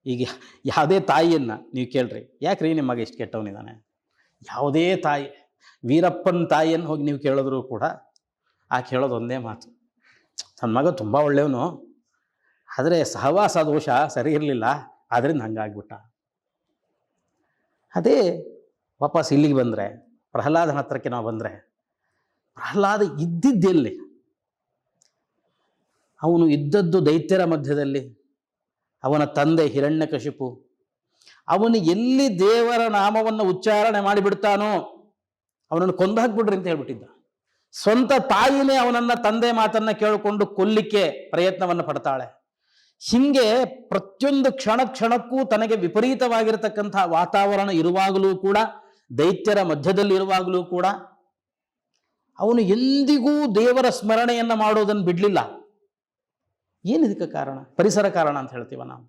ಈಗ ಯಾವುದೇ ತಾಯಿಯನ್ನು ನೀವು ಕೇಳ್ರಿ, ಯಾಕ್ರಿ ನಿಮ್ಮ ಮಗ ಇಷ್ಟು ಕೆಟ್ಟವನಿದ್ದಾನೆ? ಯಾವುದೇ ತಾಯಿ, ವೀರಪ್ಪನ ತಾಯಿಯನ್ನು ಹೋಗಿ ನೀವು ಕೇಳಿದ್ರು ಕೂಡ ಆಕೆ ಹೇಳೋದು ಒಂದೇ ಮಾತು, ನನ್ನ ಮಗ ತುಂಬ ಒಳ್ಳೆಯವನು, ಆದರೆ ಸಹವಾಸ ದೋಷ ಸರಿ ಇರಲಿಲ್ಲ, ಆದ್ದರಿಂದ ಹಂಗಾಗ್ಬಿಟ್ಟ. ಅದೇ ವಾಪಸ್ ಇಲ್ಲಿಗೆ ಬಂದರೆ, ಪ್ರಹ್ಲಾದನ ಹತ್ರಕ್ಕೆ ನಾವು ಬಂದರೆ, ಪ್ರಹ್ಲಾದ ಇದ್ದಿದ್ದೆಲ್ಲಿ? ಅವನು ಇದ್ದದ್ದು ದೈತ್ಯರ ಮಧ್ಯದಲ್ಲಿ. ಅವನ ತಂದೆ ಹಿರಣ್ಯಕಶಿಪು ಅವನು ಎಲ್ಲಿ ದೇವರ ನಾಮವನ್ನು ಉಚ್ಚಾರಣೆ ಮಾಡಿಬಿಡ್ತಾನೋ ಅವನನ್ನು ಕೊಂದು ಹಾಕ್ಬಿಡ್ರಿ ಅಂತ ಹೇಳ್ಬಿಟ್ಟಿದ್ದ. ಸ್ವಂತ ತಾಯಿನೇ ಅವನನ್ನ ತಂದೆ ಮಾತನ್ನ ಕೇಳಿಕೊಂಡು ಕೊಲ್ಲಿಕ್ಕೆ ಪ್ರಯತ್ನವನ್ನು ಪಡ್ತಾಳೆ. ಹಿಂಗೆ ಪ್ರತಿಯೊಂದು ಕ್ಷಣಕ್ಕೂ ತನಗೆ ವಿಪರೀತವಾಗಿರತಕ್ಕಂಥ ವಾತಾವರಣ ಇರುವಾಗಲೂ ಕೂಡ, ದೈತ್ಯರ ಮಧ್ಯದಲ್ಲಿ ಇರುವಾಗಲೂ ಕೂಡ ಅವನು ಎಂದಿಗೂ ದೇವರ ಸ್ಮರಣೆಯನ್ನು ಮಾಡೋದನ್ನು ಬಿಡಲಿಲ್ಲ. ಏನಿದಕ್ಕೆ ಕಾರಣ? ಪರಿಸರ ಕಾರಣ ಅಂತ ಹೇಳ್ತೀವ ನಾವು.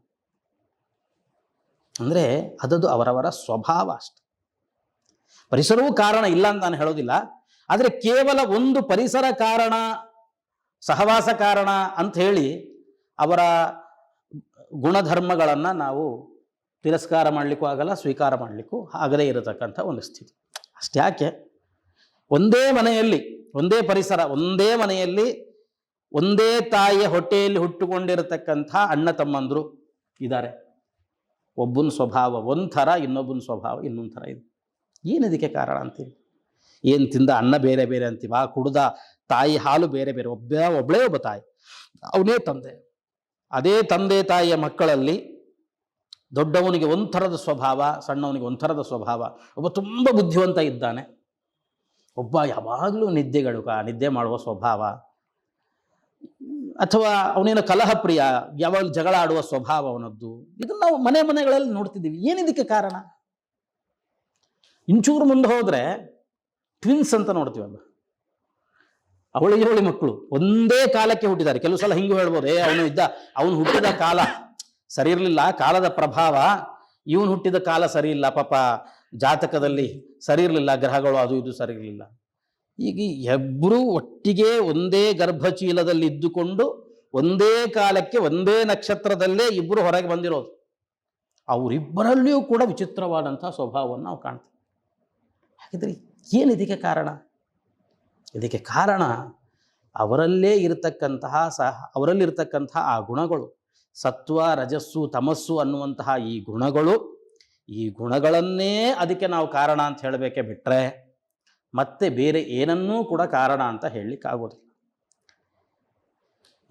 ಅಂದರೆ ಅದದು ಅವರವರ ಸ್ವಭಾವ ಅಷ್ಟೆ. ಪರಿಸರವೂ ಕಾರಣ ಇಲ್ಲ ಅಂತ ನಾನು ಹೇಳೋದಿಲ್ಲ. ಆದರೆ ಕೇವಲ ಒಂದು ಪರಿಸರ ಕಾರಣ, ಸಹವಾಸ ಕಾರಣ ಅಂತ ಹೇಳಿ ಅವರ ಗುಣಧರ್ಮಗಳನ್ನು ನಾವು ತಿರಸ್ಕಾರ ಮಾಡಲಿಕ್ಕೂ ಆಗಲ್ಲ, ಸ್ವೀಕಾರ ಮಾಡಲಿಕ್ಕೂ ಆಗದೇ ಇರತಕ್ಕಂಥ ಒಂದು ಸ್ಥಿತಿ. ಅಷ್ಟ್ಯಾಕೆ ಒಂದೇ ಮನೆಯಲ್ಲಿ, ಒಂದೇ ಪರಿಸರ, ಒಂದೇ ಮನೆಯಲ್ಲಿ, ಒಂದೇ ತಾಯಿಯ ಹೊಟ್ಟೆಯಲ್ಲಿ ಹುಟ್ಟುಕೊಂಡಿರತಕ್ಕಂಥ ಅಣ್ಣ ತಮ್ಮಂದರು ಇದ್ದಾರೆ. ಒಬ್ಬನ ಸ್ವಭಾವ ಒಂಥರ, ಇನ್ನೊಬ್ಬನ ಸ್ವಭಾವ ಇನ್ನೊಂದು ಥರ ಇದೆ. ಏನಿದಕ್ಕೆ ಕಾರಣ ಅಂತೀವಿ? ಏನು ತಿಂದ ಅನ್ನ ಬೇರೆ ಬೇರೆ ಅಂತೀವ, ಕುಡ್ದ ತಾಯಿ ಹಾಲು ಬೇರೆ ಬೇರೆ. ಒಬ್ಬಳೇ ಒಬ್ಬ ತಾಯಿ, ಅವನೇ ತಂದೆ. ಅದೇ ತಂದೆ ತಾಯಿಯ ಮಕ್ಕಳಲ್ಲಿ ದೊಡ್ಡವನಿಗೆ ಒಂಥರದ ಸ್ವಭಾವ, ಸಣ್ಣವನಿಗೆ ಒಂಥರದ ಸ್ವಭಾವ. ಒಬ್ಬ ತುಂಬ ಬುದ್ಧಿವಂತ ಇದ್ದಾನೆ, ಒಬ್ಬ ಯಾವಾಗಲೂ ನಿದ್ದೆ ಮಾಡುವ ಸ್ವಭಾವ, ಅಥವಾ ಅವನೇನೋ ಕಲಹಪ್ರಿಯ, ಯಾವಾಗಲೂ ಜಗಳ ಆಡುವ ಸ್ವಭಾವ ಅವನದ್ದು. ಇದನ್ನು ನಾವು ಮನೆಗಳಲ್ಲಿ ನೋಡ್ತಿದ್ದೀವಿ. ಏನಿದಕ್ಕೆ ಕಾರಣ? ಇಂಚೂರು ಮುಂದೆ ಹೋದರೆ ಟ್ವಿನ್ಸ್ ಅಂತ ನೋಡ್ತೀವಲ್ಲ, ಅವಳಿ ಮಕ್ಕಳು ಒಂದೇ ಕಾಲಕ್ಕೆ ಹುಟ್ಟಿದ್ದಾರೆ. ಕೆಲವು ಸಲ ಹಿಂಗೂ ಹೇಳ್ಬೋದು, ಅವನು ಹುಟ್ಟಿದ ಕಾಲ ಸರಿ ಇರಲಿಲ್ಲ, ಕಾಲದ ಪ್ರಭಾವ, ಇವನು ಹುಟ್ಟಿದ ಕಾಲ ಸರಿ ಇಲ್ಲ, ಪಾಪ ಜಾತಕದಲ್ಲಿ ಸರಿ ಇರಲಿಲ್ಲ, ಗ್ರಹಗಳು ಅದು ಇದು ಸರಿ ಇರಲಿಲ್ಲ. ಈಗ ಇಬ್ಬರೂ ಒಟ್ಟಿಗೆ ಒಂದೇ ಗರ್ಭಚೀಲದಲ್ಲಿ ಇದ್ದುಕೊಂಡು ಒಂದೇ ಕಾಲಕ್ಕೆ ಒಂದೇ ನಕ್ಷತ್ರದಲ್ಲೇ ಇಬ್ಬರು ಹೊರಗೆ ಬಂದಿರೋದು. ಅವರಿಬ್ಬರಲ್ಲಿಯೂ ಕೂಡ ವಿಚಿತ್ರವಾದಂಥ ಸ್ವಭಾವವನ್ನು ನಾವು ಕಾಣ್ತೀವಿ. ಹಾಗಿದ್ರೆ ಏನಿದಕ್ಕೆ ಕಾರಣ? ಇದಕ್ಕೆ ಕಾರಣ ಅವರಲ್ಲಿರ್ತಕ್ಕಂತಹ ಆ ಗುಣಗಳು, ಸತ್ವ, ರಜಸ್ಸು, ತಮಸ್ಸು ಅನ್ನುವಂತಹ ಈ ಗುಣಗಳು ಈ ಗುಣಗಳನ್ನೇ ಅದಕ್ಕೆ ನಾವು ಕಾರಣ ಅಂತ ಹೇಳಬೇಕೆ ಬಿಟ್ಟರೆ ಮತ್ತೆ ಬೇರೆ ಏನನ್ನೂ ಕೂಡ ಕಾರಣ ಅಂತ ಹೇಳಲಿಕ್ಕಾಗೋದಿಲ್ಲ.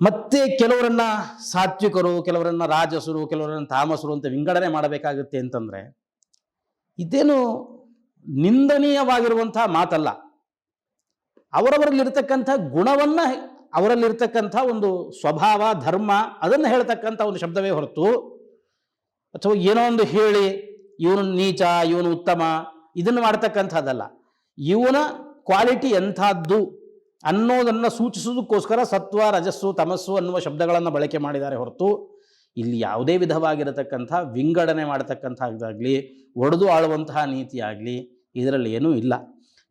ಮತ್ತೆ ಕೆಲವರನ್ನ ಸಾತ್ವಿಕರು, ಕೆಲವರನ್ನ ರಾಜಸರು, ಕೆಲವರನ್ನ ತಾಮಸರು ಅಂತ ವಿಂಗಡಣೆ ಮಾಡಬೇಕಾಗುತ್ತೆ ಅಂತಂದರೆ ಇದೇನು ನಿಂದನೀಯವಾಗಿರುವಂತಹ ಮಾತಲ್ಲ. ಅವರವರಲ್ಲಿರ್ತಕ್ಕಂಥ ಗುಣವನ್ನು, ಅವರಲ್ಲಿರ್ತಕ್ಕಂಥ ಒಂದು ಸ್ವಭಾವ, ಧರ್ಮ, ಅದನ್ನು ಹೇಳ್ತಕ್ಕಂಥ ಒಂದು ಶಬ್ದವೇ ಹೊರತು ಅಥವಾ ಏನೋ ಒಂದು ಹೇಳಿ ಇವನು ನೀಚ, ಇವನು ಉತ್ತಮ, ಇದನ್ನು ಮಾಡ್ತಕ್ಕಂಥದ್ದಲ್ಲ. ಇವನ ಕ್ವಾಲಿಟಿ ಎಂಥದ್ದು ಅನ್ನೋದನ್ನು ಸೂಚಿಸೋದಕ್ಕೋಸ್ಕರ ಸತ್ವ, ರಜಸ್ಸು, ತಮಸ್ಸು ಅನ್ನುವ ಶಬ್ದಗಳನ್ನು ಬಳಕೆ ಮಾಡಿದ್ದಾರೆ ಹೊರತು ಇಲ್ಲಿ ಯಾವುದೇ ವಿಧವಾಗಿರತಕ್ಕಂಥ ವಿಂಗಡಣೆ ಮಾಡತಕ್ಕಂಥದ್ದಾಗಲಿ, ಒಡೆದು ಆಳುವಂತಹ ನೀತಿಯಾಗಲಿ ಇದರಲ್ಲಿ ಏನೂ ಇಲ್ಲ.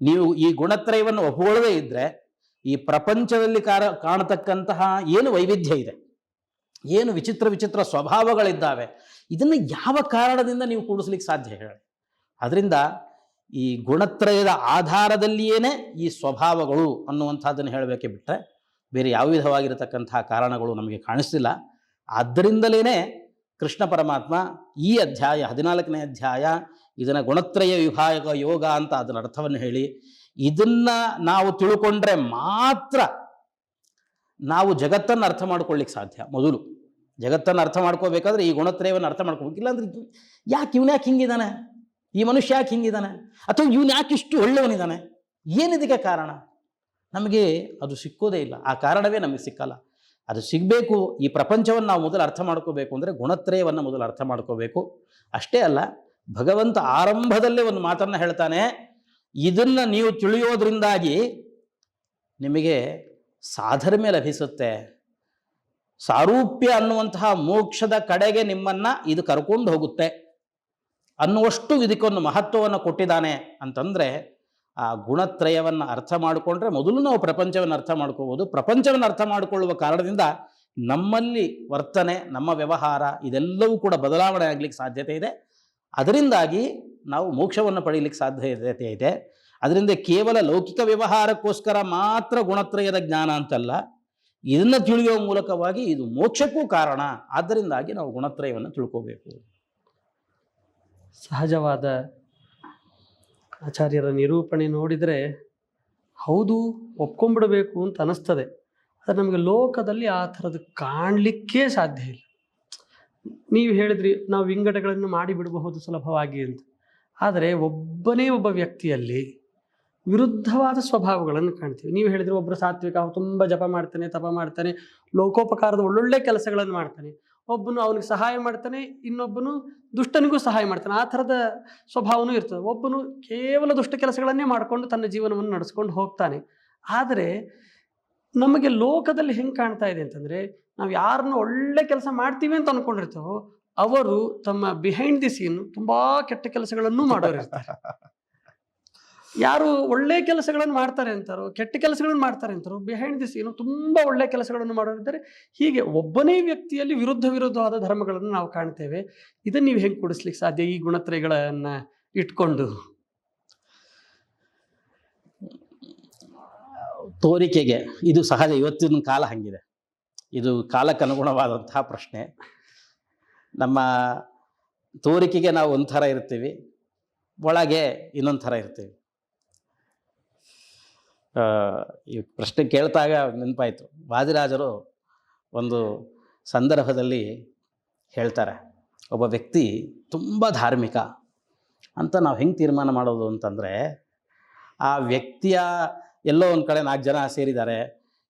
ನೀವು ಈ ಗುಣತ್ರಯವನ್ನು ಒಪ್ಪಿಕೊಳ್ಳದೇ ಇದ್ದರೆ ಈ ಪ್ರಪಂಚದಲ್ಲಿ ಕಾಣತಕ್ಕಂತಹ ಏನು ವೈವಿಧ್ಯ ಇದೆ, ಏನು ವಿಚಿತ್ರ ವಿಚಿತ್ರ ಸ್ವಭಾವಗಳಿದ್ದಾವೆ, ಇದನ್ನು ಯಾವ ಕಾರಣದಿಂದ ನೀವು ಕೂಡಿಸ್ಲಿಕ್ಕೆ ಸಾಧ್ಯ ಹೇಳಿ? ಅದರಿಂದ ಈ ಗುಣತ್ರಯದ ಆಧಾರದಲ್ಲಿಯೇ ಈ ಸ್ವಭಾವಗಳು ಅನ್ನುವಂಥದ್ದನ್ನು ಹೇಳಬೇಕೆ ಬಿಟ್ಟರೆ ಬೇರೆ ಯಾವ ವಿಧವಾಗಿರತಕ್ಕಂತಹ ಕಾರಣಗಳು ನಮಗೆ ಕಾಣಿಸ್ತಿಲ್ಲ. ಆದ್ದರಿಂದಲೇ ಕೃಷ್ಣ ಪರಮಾತ್ಮ ಈ ಅಧ್ಯಾಯ 14ನೇ ಅಧ್ಯಾಯ ಇದನ್ನು ಗುಣತ್ರಯ ವಿಭಾಗ ಯೋಗ ಅಂತ ಅದರ ಅರ್ಥವನ್ನು ಹೇಳಿ, ಇದನ್ನು ನಾವು ತಿಳ್ಕೊಂಡ್ರೆ ಮಾತ್ರ ನಾವು ಜಗತ್ತನ್ನು ಅರ್ಥ ಮಾಡ್ಕೊಳ್ಳಿಕ್ಕೆ ಸಾಧ್ಯ. ಮೊದಲು ಜಗತ್ತನ್ನು ಅರ್ಥ ಮಾಡ್ಕೋಬೇಕಾದ್ರೆ ಈ ಗುಣತ್ರಯವನ್ನು ಅರ್ಥ ಮಾಡ್ಕೋಬೇಕು. ಇಲ್ಲಾಂದ್ರೆ ಯಾಕೆ ಇವನು ಯಾಕೆ ಹಿಂಗಿದ್ದಾನೆ, ಈ ಮನುಷ್ಯ ಯಾಕೆ ಹಿಂಗಿದ್ದಾನೆ, ಅಥವಾ ಇವನು ಯಾಕೆ ಇಷ್ಟು ಒಳ್ಳೆಯವನಿದ್ದಾನೆ, ಏನಿದಕ್ಕೆ ಕಾರಣ? ನಮಗೆ ಅದು ಸಿಕ್ಕೋದೇ ಇಲ್ಲ. ಆ ಕಾರಣವೇ ನಮಗೆ ಸಿಕ್ಕಲ್ಲ. ಅದು ಸಿಗಬೇಕು. ಈ ಪ್ರಪಂಚವನ್ನು ನಾವು ಮೊದಲು ಅರ್ಥ ಮಾಡ್ಕೋಬೇಕು ಅಂದರೆ ಗುಣತ್ರಯವನ್ನು ಮೊದಲು ಅರ್ಥ ಮಾಡ್ಕೋಬೇಕು. ಅಷ್ಟೇ ಅಲ್ಲ, ಭಗವಂತ ಆರಂಭದಲ್ಲೇ ಒಂದು ಮಾತನ್ನು ಹೇಳ್ತಾನೆ, ಇದನ್ನು ನೀವು ತಿಳಿಯೋದ್ರಿಂದಾಗಿ ನಿಮಗೆ ಸಾಧರ್ಮ್ಯ ಲಭಿಸುತ್ತೆ, ಸಾರೂಪ್ಯ ಅನ್ನುವಂತಹ ಮೋಕ್ಷದ ಕಡೆಗೆ ನಿಮ್ಮನ್ನು ಇದು ಕರ್ಕೊಂಡು ಹೋಗುತ್ತೆ ಅನ್ನುವಷ್ಟು ಇದಕ್ಕೊಂದು ಮಹತ್ವವನ್ನು ಕೊಟ್ಟಿದ್ದಾನೆ. ಅಂತಂದರೆ ಆ ಗುಣತ್ರಯವನ್ನು ಅರ್ಥ ಮಾಡಿಕೊಂಡ್ರೆ ಮೊದಲು ನಾವು ಪ್ರಪಂಚವನ್ನು ಅರ್ಥ ಮಾಡ್ಕೋಬೋದು. ಪ್ರಪಂಚವನ್ನು ಅರ್ಥ ಮಾಡಿಕೊಳ್ಳುವ ಕಾರಣದಿಂದ ನಮ್ಮಲ್ಲಿ ವರ್ತನೆ, ನಮ್ಮ ವ್ಯವಹಾರ ಇದೆಲ್ಲವೂ ಕೂಡ ಬದಲಾವಣೆ ಆಗಲಿಕ್ಕೆ ಸಾಧ್ಯತೆ ಇದೆ. ಅದರಿಂದಾಗಿ ನಾವು ಮೋಕ್ಷವನ್ನು ಪಡೀಲಿಕ್ಕೆ ಸಾಧ್ಯತೆ ಇದೆ. ಅದರಿಂದ ಕೇವಲ ಲೌಕಿಕ ವ್ಯವಹಾರಕ್ಕೋಸ್ಕರ ಮಾತ್ರ ಗುಣತ್ರಯದ ಜ್ಞಾನ ಅಂತಲ್ಲ, ಇದನ್ನು ತಿಳಿಯುವ ಮೂಲಕವಾಗಿ ಇದು ಮೋಕ್ಷಕ್ಕೂ ಕಾರಣ. ಆದ್ದರಿಂದಾಗಿ ನಾವು ಗುಣತ್ರಯವನ್ನು ತಿಳ್ಕೋಬೇಕು. ಸಹಜವಾದ ಆಚಾರ್ಯರ ನಿರೂಪಣೆ ನೋಡಿದರೆ ಹೌದು ಒಪ್ಕೊಂಡ್ಬಿಡಬೇಕು ಅಂತ ಅನಿಸ್ತದೆ. ಆದರೆ ನಮಗೆ ಲೋಕದಲ್ಲಿ ಆ ಥರದ್ದು ಕಾಣಲಿಕ್ಕೇ ಸಾಧ್ಯ ಇಲ್ಲ. ನೀವು ಹೇಳಿದ್ರಿ ನಾವು ವಿಂಗಡಗಳನ್ನು ಮಾಡಿಬಿಡಬಹುದು ಸುಲಭವಾಗಿ ಅಂತ. ಆದರೆ ಒಬ್ಬನೇ ಒಬ್ಬ ವ್ಯಕ್ತಿಯಲ್ಲಿ ವಿರುದ್ಧವಾದ ಸ್ವಭಾವಗಳನ್ನು ಕಾಣ್ತೀವಿ. ನೀವು ಹೇಳಿದ್ರೆ ಒಬ್ಬರು ಸಾತ್ವಿಕ, ತುಂಬ ಜಪ ಮಾಡ್ತಾನೆ, ತಪ ಮಾಡ್ತಾನೆ, ಲೋಕೋಪಕಾರದ ಒಳ್ಳೊಳ್ಳೆ ಕೆಲಸಗಳನ್ನು ಮಾಡ್ತಾನೆ. ಒಬ್ಬನು ಅವನಿಗೆ ಸಹಾಯ ಮಾಡ್ತಾನೆ, ಇನ್ನೊಬ್ಬನು ದುಷ್ಟನಿಗೂ ಸಹಾಯ ಮಾಡ್ತಾನೆ. ಆ ಥರದ ಸ್ವಭಾವನೂ ಇರ್ತದೆ. ಒಬ್ಬನು ಕೇವಲ ದುಷ್ಟ ಕೆಲಸಗಳನ್ನೇ ಮಾಡಿಕೊಂಡು ತನ್ನ ಜೀವನವನ್ನು ನಡೆಸ್ಕೊಂಡು ಹೋಗ್ತಾನೆ. ಆದರೆ ನಮಗೆ ಲೋಕದಲ್ಲಿ ಹೆಂಗೆ ಕಾಣ್ತಾ ಇದೆ ಅಂತಂದರೆ, ನಾವು ಯಾರನ್ನು ಒಳ್ಳೆ ಕೆಲಸ ಮಾಡ್ತೀವಿ ಅಂತ ಅಂದ್ಕೊಂಡಿರ್ತೇವೋ ಅವರು ತಮ್ಮ ಬಿಹೈಂಡ್ ದಿ ಸೀನ್ ತುಂಬ ಕೆಟ್ಟ ಕೆಲಸಗಳನ್ನು ಮಾಡೋರಿರ್ತಾರೆ. ಯಾರು ಒಳ್ಳೆ ಕೆಲಸಗಳನ್ನು ಮಾಡ್ತಾರೆ ಅಂತಾರೋ, ಕೆಟ್ಟ ಕೆಲಸಗಳನ್ನು ಮಾಡ್ತಾರೆ ಅಂತಾರೋ, ಬಿಹೈಂಡ್ ದಿ ಸೀನು ತುಂಬ ಒಳ್ಳೆ ಕೆಲಸಗಳನ್ನು ಮಾಡೋರಿದ್ದಾರೆ. ಹೀಗೆ ಒಬ್ಬನೇ ವ್ಯಕ್ತಿಯಲ್ಲಿ ವಿರುದ್ಧವಾದ ಧರ್ಮಗಳನ್ನು ನಾವು ಕಾಣ್ತೇವೆ. ಇದನ್ನು ನೀವು ಹೆಂಗೆ ಕೊಡಿಸ್ಲಿಕ್ಕೆ ಸಾಧ್ಯ ಈ ಗುಣತ್ರಯಗಳನ್ನು ಇಟ್ಕೊಂಡು? ತೋರಿಕೆಗೆ ಇದು ಸಹಜ. ಇವತ್ತಿನ ಕಾಲ ಹಂಗಿದೆ. ಇದು ಕಾಲಕ್ಕನುಗುಣವಾದಂತಹ ಪ್ರಶ್ನೆ. ನಮ್ಮ ತೋರಿಕೆಗೆ ನಾವು ಒಂಥರ ಇರ್ತೀವಿ, ಒಳಗೆ ಇನ್ನೊಂದು ಥರ ಇರ್ತೀವಿ. ಈ ಪ್ರಶ್ನೆ ಕೇಳ್ತಾಗ ನೆನಪಾಯಿತು, ವಾದಿರಾಜರು ಒಂದು ಸಂದರ್ಭದಲ್ಲಿ ಹೇಳ್ತಾರೆ, ಒಬ್ಬ ವ್ಯಕ್ತಿ ತುಂಬ ಧಾರ್ಮಿಕ ಅಂತ ನಾವು ಹೆಂಗೆ ತೀರ್ಮಾನ ಮಾಡೋದು ಅಂತಂದರೆ, ಆ ವ್ಯಕ್ತಿಯ ಎಲ್ಲೋ ಒಂದು ಕಡೆ 4 ಜನ ಸೇರಿದ್ದಾರೆ,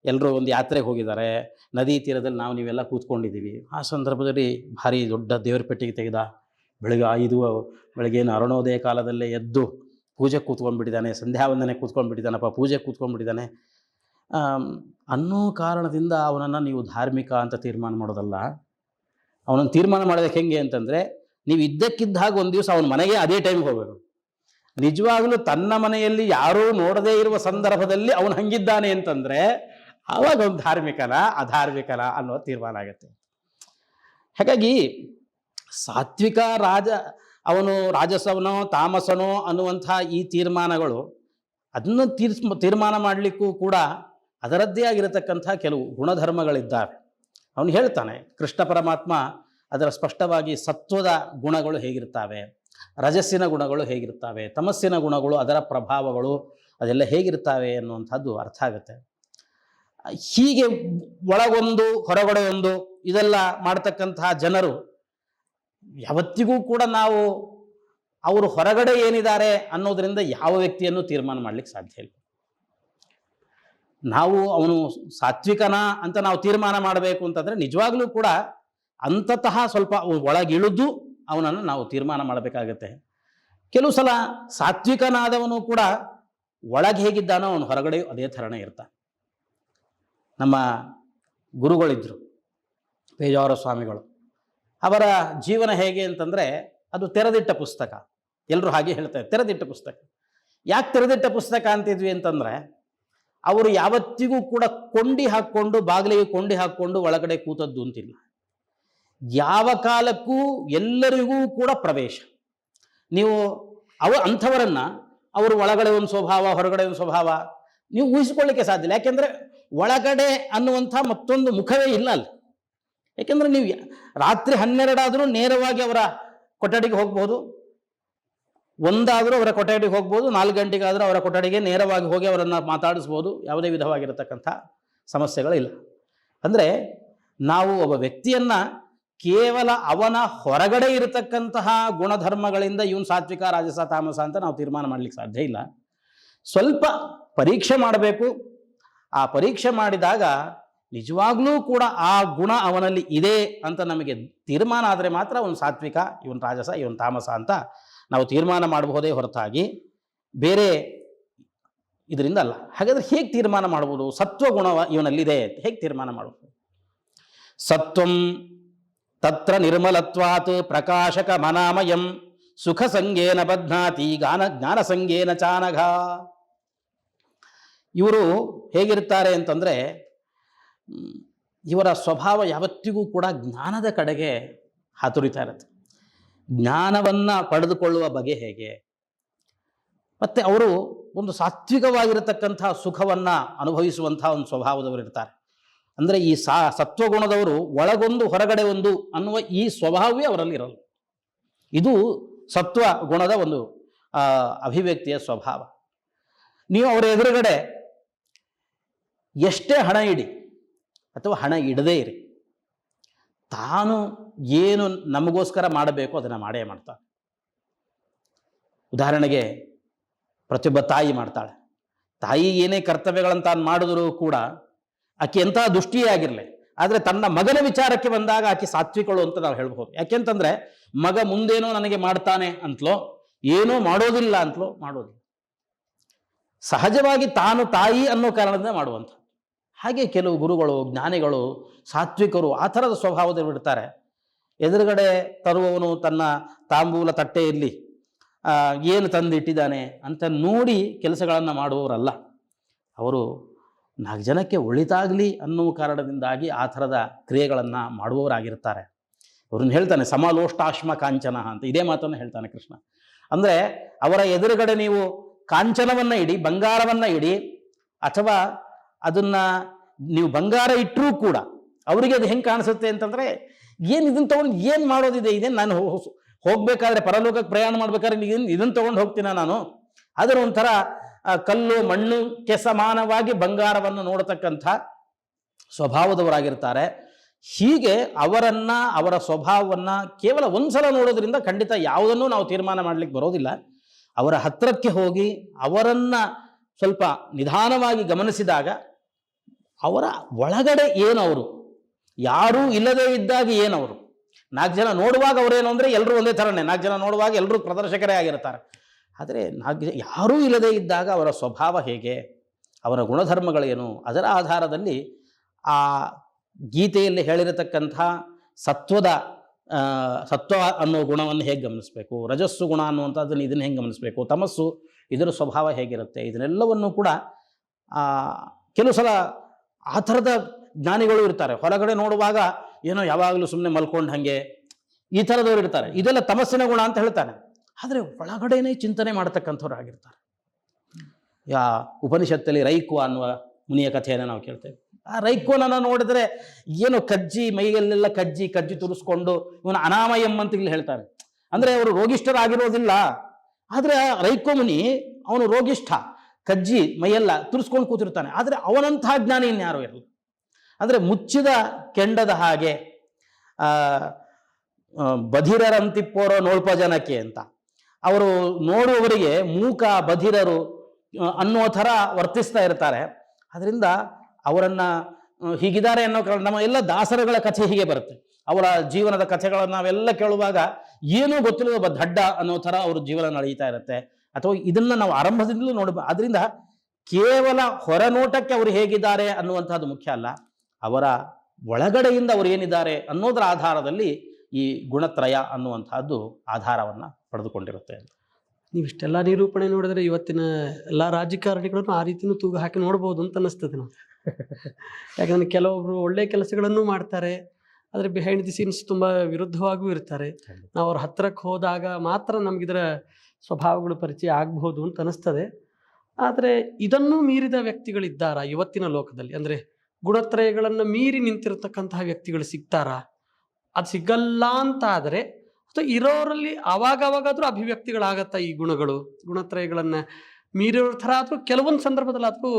ಎಲ್ಲರೂ ಒಂದು ಯಾತ್ರೆಗೆ ಹೋಗಿದ್ದಾರೆ, ನದಿ ತೀರದಲ್ಲಿ ನೀವೆಲ್ಲ ಕೂತ್ಕೊಂಡಿದ್ದೀವಿ. ಆ ಸಂದರ್ಭದಲ್ಲಿ ಭಾರಿ ದೊಡ್ಡ ದೇವರ ಪೆಟ್ಟಿಗೆ ತೆಗೆದ, ಬೆಳಗ್ಗೆನ ಅರುಣೋದಯ ಕಾಲದಲ್ಲೇ ಎದ್ದು ಪೂಜೆ ಕೂತ್ಕೊಂಡ್ಬಿಟ್ಟಿದ್ದಾನೆ, ಸಂಧ್ಯಾವಂದನೆ ಕೂತ್ಕೊಂಡ್ಬಿಟ್ಟಿದ್ದಾನಪ್ಪ, ಪೂಜೆ ಕೂತ್ಕೊಂಡ್ಬಿಟ್ಟಿದ್ದಾನೆ ಅನ್ನೋ ಕಾರಣದಿಂದ ಅವನನ್ನು ನೀವು ಧಾರ್ಮಿಕ ಅಂತ ತೀರ್ಮಾನ ಮಾಡೋದಲ್ಲ. ಅವನನ್ನು ತೀರ್ಮಾನ ಮಾಡೋದಕ್ಕೆ ಹೆಂಗೆ ಅಂತಂದರೆ, ನೀವು ಇದ್ದಕ್ಕಿದ್ದಾಗ ಒಂದು ದಿವಸ ಅವನ ಮನೆಗೆ ಅದೇ ಟೈಮ್ಗೆ ಹೋಗಬೇಕು. ನಿಜವಾಗಲೂ ತನ್ನ ಮನೆಯಲ್ಲಿ ಯಾರೂ ನೋಡದೇ ಇರುವ ಸಂದರ್ಭದಲ್ಲಿ ಅವನು ಹಂಗಿದ್ದಾನೆ ಅಂತಂದರೆ ಆವಾಗ ಒಂದು ಧಾರ್ಮಿಕನ ಅಧಾರ್ಮಿಕನ ಅನ್ನೋ ತೀರ್ಮಾನ ಆಗುತ್ತೆ. ಹಾಗಾಗಿ ಸಾತ್ವಿಕ ಅವನು ರಾಜಸವನೋ ತಾಮಸನೋ ಅನ್ನುವಂಥ ಈ ತೀರ್ಮಾನಗಳು, ಅದನ್ನು ತೀರ್ಮಾನ ಮಾಡಲಿಕ್ಕೂ ಕೂಡ ಅದರದ್ದೇ ಆಗಿರತಕ್ಕಂಥ ಕೆಲವು ಗುಣಧರ್ಮಗಳಿದ್ದಾವೆ. ಅವನು ಹೇಳ್ತಾನೆ, ಕೃಷ್ಣ ಪರಮಾತ್ಮ ಅದರ ಸ್ಪಷ್ಟವಾಗಿ ಸತ್ವದ ಗುಣಗಳು ಹೇಗಿರ್ತಾವೆ, ರಜಸ್ಸಿನ ಗುಣಗಳು ಹೇಗಿರ್ತವೆ, ತಮಸ್ಸಿನ ಗುಣಗಳು, ಅದರ ಪ್ರಭಾವಗಳು ಅದೆಲ್ಲ ಹೇಗಿರ್ತವೆ ಅನ್ನುವಂಥದ್ದು ಅರ್ಥ ಆಗುತ್ತೆ. ಹೀಗೆ ಒಳಗೊಂದು ಹೊರಗಡೆ ಒಂದು ಇದೆಲ್ಲ ಮಾಡ್ತಕ್ಕಂತಹ ಜನರು ಯಾವತ್ತಿಗೂ ಕೂಡ ನಾವು ಅವರು ಹೊರಗಡೆ ಏನಿದ್ದಾರೆ ಅನ್ನೋದರಿಂದ ಯಾವ ವ್ಯಕ್ತಿಯನ್ನು ತೀರ್ಮಾನ ಮಾಡ್ಲಿಕ್ಕೆ ಸಾಧ್ಯ ಇಲ್ಲ. ನಾವು ಅವನು ಸಾತ್ವಿಕನ ಅಂತ ನಾವು ತೀರ್ಮಾನ ಮಾಡಬೇಕು ಅಂತಂದ್ರೆ ನಿಜವಾಗ್ಲೂ ಕೂಡ ಅಂತತಃ ಸ್ವಲ್ಪ ಒಳಗಿಳಿದು ಅವನನ್ನು ನಾವು ತೀರ್ಮಾನ ಮಾಡಬೇಕಾಗತ್ತೆ. ಕೆಲವು ಸಲ ಸಾತ್ವಿಕನಾದವನು ಕೂಡ ಒಳಗೆ ಹೇಗಿದ್ದಾನೋ ಅವನು ಹೊರಗಡೆಯೂ ಅದೇ ಥರನೇ ಇರ್ತಾನೆ. ನಮ್ಮ ಗುರುಗಳಿದ್ರು ಪೇಜಾವರ ಸ್ವಾಮಿಗಳು, ಅವರ ಜೀವನ ಹೇಗೆ ಅಂತಂದರೆ ಅದು ತೆರೆದಿಟ್ಟ ಪುಸ್ತಕ. ಎಲ್ಲರೂ ಹಾಗೆ ಹೇಳ್ತಾರೆ, ತೆರೆದಿಟ್ಟ ಪುಸ್ತಕ. ಯಾಕೆ ತೆರೆದಿಟ್ಟ ಪುಸ್ತಕ ಅಂತಿದ್ವಿ ಅಂತಂದರೆ ಅವರು ಯಾವತ್ತಿಗೂ ಕೂಡ ಕೊಂಡಿ ಹಾಕ್ಕೊಂಡು, ಬಾಗಿಲಿಗೆ ಕೊಂಡಿ ಹಾಕ್ಕೊಂಡು ಒಳಗಡೆ ಕೂತದ್ದು ಅಂತಿಲ್ಲ. ಯಾವ ಕಾಲಕ್ಕೂ ಎಲ್ಲರಿಗೂ ಕೂಡ ಪ್ರವೇಶ. ನೀವು ಅಂಥವರನ್ನು ಅವರು ಒಳಗಡೆ ಒಂದು ಸ್ವಭಾವ, ಹೊರಗಡೆ ಒಂದು ಸ್ವಭಾವ ನೀವು ಊಹಿಸ್ಕೊಳ್ಳಿಕ್ಕೆ ಸಾಧ್ಯ ಇಲ್ಲ. ಯಾಕೆಂದರೆ ಒಳಗಡೆ ಅನ್ನುವಂಥ ಮತ್ತೊಂದು ಮುಖವೇ ಇಲ್ಲ ಅಲ್ಲಿ. ಯಾಕೆಂದರೆ ನೀವು ರಾತ್ರಿ 12 ಆದರೂ ನೇರವಾಗಿ ಅವರ ಕೊಠಡಿಗೆ ಹೋಗ್ಬೋದು, ಒಂದಾದರೂ ಅವರ ಕೊಠಡಿಗೆ ಹೋಗ್ಬೋದು, 4 ಗಂಟೆಗಾದರೂ ಅವರ ಕೊಠಡಿಗೆ ನೇರವಾಗಿ ಹೋಗಿ ಅವರನ್ನು ಮಾತಾಡಿಸ್ಬೋದು. ಯಾವುದೇ ವಿಧವಾಗಿರತಕ್ಕಂಥ ಸಮಸ್ಯೆಗಳಿಲ್ಲ. ಅಂದರೆ ನಾವು ಒಬ್ಬ ವ್ಯಕ್ತಿಯನ್ನು ಕೇವಲ ಅವನ ಹೊರಗಡೆ ಇರತಕ್ಕಂತಹ ಗುಣಧರ್ಮಗಳಿಂದ ಇವನು ಸಾತ್ವಿಕ, ರಾಜಸ, ತಾಮಸ ಅಂತ ನಾವು ತೀರ್ಮಾನ ಮಾಡಲಿಕ್ಕೆ ಸಾಧ್ಯ ಇಲ್ಲ. ಸ್ವಲ್ಪ ಪರೀಕ್ಷೆ ಮಾಡಬೇಕು. ಆ ಪರೀಕ್ಷೆ ಮಾಡಿದಾಗ ನಿಜವಾಗ್ಲೂ ಕೂಡ ಆ ಗುಣ ಅವನಲ್ಲಿ ಇದೆ ಅಂತ ನಮಗೆ ತೀರ್ಮಾನ ಆದರೆ ಮಾತ್ರ ಅವನು ಸಾತ್ವಿಕ, ಇವನು ರಾಜಸ, ಇವನು ತಾಮಸ ಅಂತ ನಾವು ತೀರ್ಮಾನ ಮಾಡಬಹುದೇ ಹೊರತಾಗಿ ಬೇರೆ ಇದರಿಂದ ಅಲ್ಲ. ಹಾಗಾದರೆ ಹೇಗೆ ತೀರ್ಮಾನ ಮಾಡ್ಬೋದು? ಸತ್ವಗುಣ ಇವನಲ್ಲಿದೆ ಹೇಗೆ ತೀರ್ಮಾನ ಮಾಡ್ಬೋದು? ಸತ್ವಂ ತತ್ರ ನಿರ್ಮಲತ್ವಾತ್ ಪ್ರಕಾಶಕ ಮನಾಮಯಂ ಸುಖ ಸಂಗೇನ ಬಧ್ನಾತಿ ಜ್ಞಾನ ಸಂಗೇನ ಚಾನಘ. ಇವರು ಹೇಗಿರ್ತಾರೆ ಅಂತಂದರೆ ಇವರ ಸ್ವಭಾವ ಯಾವತ್ತಿಗೂ ಕೂಡ ಜ್ಞಾನದ ಕಡೆಗೆ ಹಾತುರಿತಾ ಇರುತ್ತೆ. ಜ್ಞಾನವನ್ನು ಪಡೆದುಕೊಳ್ಳುವ ಬಗೆ ಹೇಗೆ, ಮತ್ತು ಅವರು ಒಂದು ಸಾತ್ವಿಕವಾಗಿರತಕ್ಕಂಥ ಸುಖವನ್ನು ಅನುಭವಿಸುವಂಥ ಒಂದು ಸ್ವಭಾವದವರು ಇರ್ತಾರೆ. ಅಂದರೆ ಈ ಸತ್ವಗುಣದವರು ಒಳಗೊಂದು ಹೊರಗಡೆ ಒಂದು ಅನ್ನುವ ಈ ಸ್ವಭಾವವೇ ಅವರಲ್ಲಿ ಇರಲ್ಲ. ಇದು ಸತ್ವ ಗುಣದ ಒಂದು ಅಭಿವ್ಯಕ್ತಿಯ ಸ್ವಭಾವ. ನೀವು ಅವರ ಎದುರುಗಡೆ ಎಷ್ಟೇ ಹಣ ಇಡಿ ಅಥವಾ ಹಣ ಇಡದೇ ಇರಿ, ತಾನು ಏನು ನಮಗೋಸ್ಕರ ಮಾಡಬೇಕು ಅದನ್ನು ಮಾಡೇ ಮಾಡ್ತಾಳೆ. ಉದಾಹರಣೆಗೆ ಪ್ರತಿಯೊಬ್ಬ ತಾಯಿ ಮಾಡ್ತಾಳೆ. ತಾಯಿ ಏನೇ ಕರ್ತವ್ಯಗಳನ್ನು ತಾನು ಮಾಡಿದರೂ ಕೂಡ ಆಕೆ ಎಂತಹ ದುಷ್ಟಿಯೇ ಆಗಿರಲಿ, ಆದರೆ ತನ್ನ ಮಗನ ವಿಚಾರಕ್ಕೆ ಬಂದಾಗ ಆಕೆ ಸಾತ್ವಿಕಳು ಅಂತ ನಾವು ಹೇಳ್ಬೋದು. ಯಾಕೆಂತಂದ್ರೆ ಮಗ ಮುಂದೇನೋ ನನಗೆ ಮಾಡ್ತಾನೆ ಅಂತಲೋ ಏನೋ ಮಾಡೋದಿಲ್ಲ ಅಂತಲೋ ಮಾಡೋದಿಲ್ಲ, ಸಹಜವಾಗಿ ತಾನು ತಾಯಿ ಅನ್ನೋ ಕಾರಣದಿಂದ ಮಾಡುವಂಥ. ಹಾಗೆ ಕೆಲವು ಗುರುಗಳು, ಜ್ಞಾನಿಗಳು, ಸಾತ್ವಿಕರು ಆ ಥರದ ಸ್ವಭಾವದಲ್ಲಿ ಇರ್ತಾರೆ. ಎದುರುಗಡೆ ತರುವವನು ತನ್ನ ತಾಂಬೂಲ ತಟ್ಟೆಯಲ್ಲಿ ಏನು ತಂದಿಟ್ಟಿದ್ದಾನೆ ಅಂತ ನೋಡಿ ಕೆಲಸಗಳನ್ನು ಮಾಡುವವರಲ್ಲ. ಅವರು 4 ಜನಕ್ಕೆ ಒಳಿತಾಗಲಿ ಅನ್ನುವ ಕಾರಣದಿಂದಾಗಿ ಆ ಥರದ ಕ್ರಿಯೆಗಳನ್ನು ಮಾಡುವವರಾಗಿರ್ತಾರೆ. ಅವ್ರನ್ನ ಹೇಳ್ತಾನೆ ಸಮಲೋಷ್ಟಾಶ್ಮ ಕಾಂಚನ ಅಂತ, ಇದೇ ಮಾತನ್ನು ಹೇಳ್ತಾನೆ ಕೃಷ್ಣ. ಅಂದರೆ ಅವರ ಎದುರುಗಡೆ ನೀವು ಕಾಂಚನವನ್ನು ಇಡಿ, ಬಂಗಾರವನ್ನು ಇಡಿ, ಅಥವಾ ಅದನ್ನು ನೀವು ಬಂಗಾರ ಇಟ್ಟರೂ ಕೂಡ ಅವರಿಗೆ ಅದು ಹೆಂಗೆ ಕಾಣಿಸುತ್ತೆ ಅಂತಂದರೆ, ಏನು ಇದನ್ನು ತೊಗೊಂಡು ಏನು ಮಾಡೋದಿದೆ, ಇದೇನು ನಾನು ಹೋಗಬೇಕಾದ್ರೆ ಪರಲೋಕಕ್ಕೆ ಪ್ರಯಾಣ ಮಾಡ್ಬೇಕಾದ್ರೆ ಇದನ್ನು ತೊಗೊಂಡು ಹೋಗ್ತೀನ ನಾನು? ಅದರ ಒಂಥರ ಕಲ್ಲು ಮಣ್ಣುಕ್ಕೆ ಸಮಾನವಾಗಿ ಬಂಗಾರವನ್ನು ನೋಡತಕ್ಕಂಥ ಸ್ವಭಾವದವರಾಗಿರ್ತಾರೆ. ಹೀಗೆ ಅವರ ಸ್ವಭಾವವನ್ನು ಕೇವಲ ಒಂದ್ಸಲ ನೋಡೋದ್ರಿಂದ ಖಂಡಿತ ಯಾವುದನ್ನು ನಾವು ತೀರ್ಮಾನ ಮಾಡಲಿಕ್ಕೆ ಬರೋದಿಲ್ಲ. ಅವರ ಹತ್ತಿರಕ್ಕೆ ಹೋಗಿ ಅವರನ್ನು ಸ್ವಲ್ಪ ನಿಧಾನವಾಗಿ ಗಮನಿಸಿದಾಗ ಅವರ ಒಳಗಡೆ ಏನವರು, ಯಾರೂ ಇಲ್ಲದೇ ಇದ್ದಾಗ ಏನವರು. 4 ಜನ ನೋಡುವಾಗ ಅವರೇನು ಅಂದರೆ ಎಲ್ಲರೂ ಒಂದೇ ಥರನೇ, 4 ಜನ ನೋಡುವಾಗ ಎಲ್ಲರೂ ಪ್ರದರ್ಶಕರೇ ಆಗಿರ್ತಾರೆ. ಆದರೆ ಯಾರೂ ಇಲ್ಲದೇ ಇದ್ದಾಗ ಅವರ ಸ್ವಭಾವ ಹೇಗೆ, ಅವರ ಗುಣಧರ್ಮಗಳೇನು, ಅದರ ಆಧಾರದಲ್ಲಿ ಆ ಗೀತೆಯಲ್ಲಿ ಹೇಳಿರತಕ್ಕಂಥ ಸತ್ವ ಅನ್ನೋ ಗುಣವನ್ನು ಹೇಗೆ ಗಮನಿಸಬೇಕು, ರಜಸ್ಸು ಗುಣ ಅನ್ನುವಂಥದ್ದನ್ನು ಇದನ್ನು ಹೆಂಗೆ ಗಮನಿಸಬೇಕು, ತಮಸ್ಸು ಇದರ ಸ್ವಭಾವ ಹೇಗಿರುತ್ತೆ, ಇದನ್ನೆಲ್ಲವನ್ನು ಕೂಡ ಕೆಲವು ಸಲ ಆ ಥರದ ಜ್ಞಾನಿಗಳು ಇರ್ತಾರೆ. ಹೊರಗಡೆ ನೋಡುವಾಗ ಏನೋ ಯಾವಾಗಲೂ ಸುಮ್ಮನೆ ಮಲ್ಕೊಂಡು ಹಾಗೆ ಈ ಥರದವ್ರು ಇರ್ತಾರೆ. ಇದೆಲ್ಲ ತಮಸ್ಸಿನ ಗುಣ ಅಂತ ಹೇಳ್ತಾನೆ. ಆದರೆ ಒಳಗಡೆನೇ ಚಿಂತನೆ ಮಾಡ್ತಕ್ಕಂಥವ್ರು ಆಗಿರ್ತಾರೆ. ಉಪನಿಷತ್ತಲ್ಲಿ ರೈಕ್ವ ಅನ್ನುವ ಮುನಿಯ ಕಥೆಯನ್ನು ನಾವು ಕೇಳ್ತೇವೆ. ಆ ರೈಕ್ವನನ್ನು ನೋಡಿದ್ರೆ ಏನು ಕಜ್ಜಿ ಮೈಯಲ್ಲೆಲ್ಲ ಕಜ್ಜಿ ತುರಿಸ್ಕೊಂಡು ಇವನು ಅನಾಮಯಂ ಅಂತ ಇಲ್ಲಿ ಹೇಳ್ತಾರೆ. ಅಂದ್ರೆ ಅವರು ರೋಗಿಷ್ಠರಾಗಿರೋದಿಲ್ಲ. ಆದ್ರೆ ರೈಕೋಮುನಿ ಅವನು ರೋಗಿಷ್ಠ, ಕಜ್ಜಿ ಮೈಯೆಲ್ಲ ತುರಿಸ್ಕೊಂಡು ಕೂತಿರ್ತಾನೆ. ಆದ್ರೆ ಅವನಂತಹ ಜ್ಞಾನಿ ಇನ್ಯಾರು ಇರಲ್ಲ. ಅಂದ್ರೆ ಮುಚ್ಚಿದ ಕೆಂಡದ ಹಾಗೆ ಬಧಿರರಂತಿಪ್ಪೋರೋ ನೋಳ್ಪ ಜನಕ್ಕೆ ಅಂತ, ಅವರು ನೋಡುವವರಿಗೆ ಮೂಕ ಬಧಿರರು ಅನ್ನೋ ಥರ ವರ್ತಿಸ್ತಾ ಇರ್ತಾರೆ. ಅದರಿಂದ ಅವರನ್ನ ಹೀಗಿದ್ದಾರೆ ಅನ್ನೋ ಕಾರಣ ನಮ್ಮ ಎಲ್ಲ ದಾಸರುಗಳ ಕಥೆ ಹೀಗೆ ಬರುತ್ತೆ. ಅವರ ಜೀವನದ ಕಥೆಗಳನ್ನು ನಾವೆಲ್ಲ ಕೇಳುವಾಗ ಏನೂ ಗೊತ್ತಿಲ್ಲದ ಒಬ್ಬ ದಡ್ಡ ಅನ್ನೋ ಥರ ಅವ್ರ ಜೀವನ ನಡೀತಾ ಇರುತ್ತೆ. ಅಥವಾ ಇದನ್ನ ನಾವು ಆರಂಭದಿಂದಲೂ ನೋಡಬಹುದು. ಅದರಿಂದ ಕೇವಲ ಹೊರನೋಟಕ್ಕೆ ಅವರು ಹೇಗಿದ್ದಾರೆ ಅನ್ನುವಂಥದ್ದು ಮುಖ್ಯ ಅಲ್ಲ, ಅವರ ಒಳಗಡೆಯಿಂದ ಅವರು ಏನಿದ್ದಾರೆ ಅನ್ನೋದರ ಆಧಾರದಲ್ಲಿ ಈ ಗುಣತ್ರಯ ಅನ್ನುವಂತಹದ್ದು ಆಧಾರವನ್ನ ಪಡೆದುಕೊಂಡಿರುತ್ತೆ ಅಂತ. ನೀವಿಷ್ಟೆಲ್ಲ ನಿರೂಪಣೆ ನೋಡಿದ್ರೆ ಇವತ್ತಿನ ಎಲ್ಲ ರಾಜಕಾರಣಿಗಳನ್ನು ಆ ರೀತಿನೂ ತೂಗು ಹಾಕಿ ನೋಡ್ಬೋದು ಅಂತ ಅನಿಸ್ತದೆ ನಾವು. ಯಾಕಂದ್ರೆ ಕೆಲವೊಬ್ರು ಒಳ್ಳೆ ಕೆಲಸಗಳನ್ನು ಮಾಡ್ತಾರೆ, ಆದರೆ ಬಿಹೈಂಡ್ ದಿ ಸೀನ್ಸ್ ತುಂಬ ವಿರುದ್ಧವಾಗೂ ಇರ್ತಾರೆ. ನಾವು ಅವ್ರ ಹತ್ತಿರಕ್ಕೆ ಹೋದಾಗ ಮಾತ್ರ ನಮಗಿದರ ಸ್ವಭಾವಗಳು ಪರಿಚಯ ಆಗಬಹುದು ಅಂತ ಅನಿಸ್ತದೆ. ಆದರೆ ಇದನ್ನು ಮೀರಿದ ವ್ಯಕ್ತಿಗಳಿದ್ದಾರಾ ಇವತ್ತಿನ ಲೋಕದಲ್ಲಿ? ಅಂದರೆ ಗುಣತ್ರಯಗಳನ್ನು ಮೀರಿ ನಿಂತಿರತಕ್ಕಂತಹ ವ್ಯಕ್ತಿಗಳು ಸಿಗ್ತಾರಾ? ಅದು ಸಿಗಲ್ಲ ಅಂತ ಆದರೆ ಅಥವಾ ಇರೋರಲ್ಲಿ ಅವಾಗವಾಗಾದರೂ ಅಭಿವ್ಯಕ್ತಿಗಳಾಗತ್ತಾ ಈ ಗುಣಗಳು? ಗುಣತ್ರಯಗಳನ್ನು ಮೀರಿರೋ ಥರ ಆದರೂ ಕೆಲವೊಂದು ಸಂದರ್ಭದಲ್ಲಿ ಆದರೂ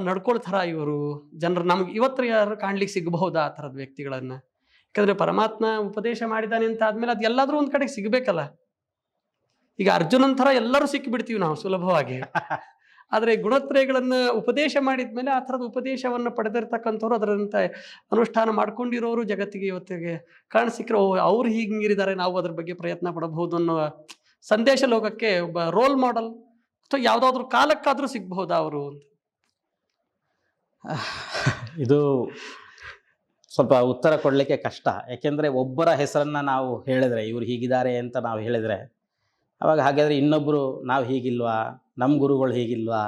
ನಡ್ಕೊಳ್ಳೋ ಥರ ಇವರು ಜನರು ನಮ್ಗೆ ಇವತ್ತು ಯಾರು ಕಾಣ್ಲಿಕ್ಕೆ ಸಿಗಬಹುದಾ ಆ ಥರದ ವ್ಯಕ್ತಿಗಳನ್ನು? ಯಾಕಂದರೆ ಪರಮಾತ್ಮ ಉಪದೇಶ ಮಾಡಿದ್ದಾನೆ ಅಂತ ಆದಮೇಲೆ ಅದು ಎಲ್ಲಾದರೂ ಒಂದು ಕಡೆಗೆ ಸಿಗಬೇಕಲ್ಲ. ಈಗ ಅರ್ಜುನನ್ ಥರ ಎಲ್ಲರೂ ಸಿಕ್ಕಿಬಿಡ್ತೀವಿ ನಾವು ಸುಲಭವಾಗಿ. ಆದರೆ ಗುಣತ್ರಯಗಳನ್ನು ಉಪದೇಶ ಮಾಡಿದ ಮೇಲೆ ಆ ಥರದ ಉಪದೇಶವನ್ನು ಪಡೆದಿರ್ತಕ್ಕಂಥವ್ರು ಅದರಂತ ಅನುಷ್ಠಾನ ಮಾಡ್ಕೊಂಡಿರೋರು ಜಗತ್ತಿಗೆ ಇವತ್ತಿಗೆ ಕಾಣಸಿಕ್ಕರೆ ಅವ್ರು ಹೀಗೆ ಮೀರಿದ್ದಾರೆ, ನಾವು ಅದ್ರ ಬಗ್ಗೆ ಪ್ರಯತ್ನ ಪಡಬಹುದು ಅನ್ನೋ ಸಂದೇಶ ಲೋಕಕ್ಕೆ ಒಬ್ಬ ರೋಲ್ ಮಾಡೆಲ್ ಅಥವಾ ಯಾವುದಾದ್ರೂ ಕಾಲಕ್ಕಾದರೂ ಸಿಗಬಹುದಾ ಅವರು ಅಂತ? ಇದು ಸ್ವಲ್ಪ ಉತ್ತರ ಕೊಡಲಿಕ್ಕೆ ಕಷ್ಟ. ಯಾಕೆಂದರೆ ಒಬ್ಬರ ಹೆಸರನ್ನು ನಾವು ಹೇಳಿದ್ರೆ, ಇವರು ಹೀಗಿದ್ದಾರೆ ಅಂತ ನಾವು ಹೇಳಿದರೆ, ಅವಾಗ ಹಾಗಾದರೆ ಇನ್ನೊಬ್ಬರು ನಾವು ಹೀಗಿಲ್ವಾ, ನಮ್ಮ ಗುರುಗಳು ಹೀಗಿಲ್ವಾ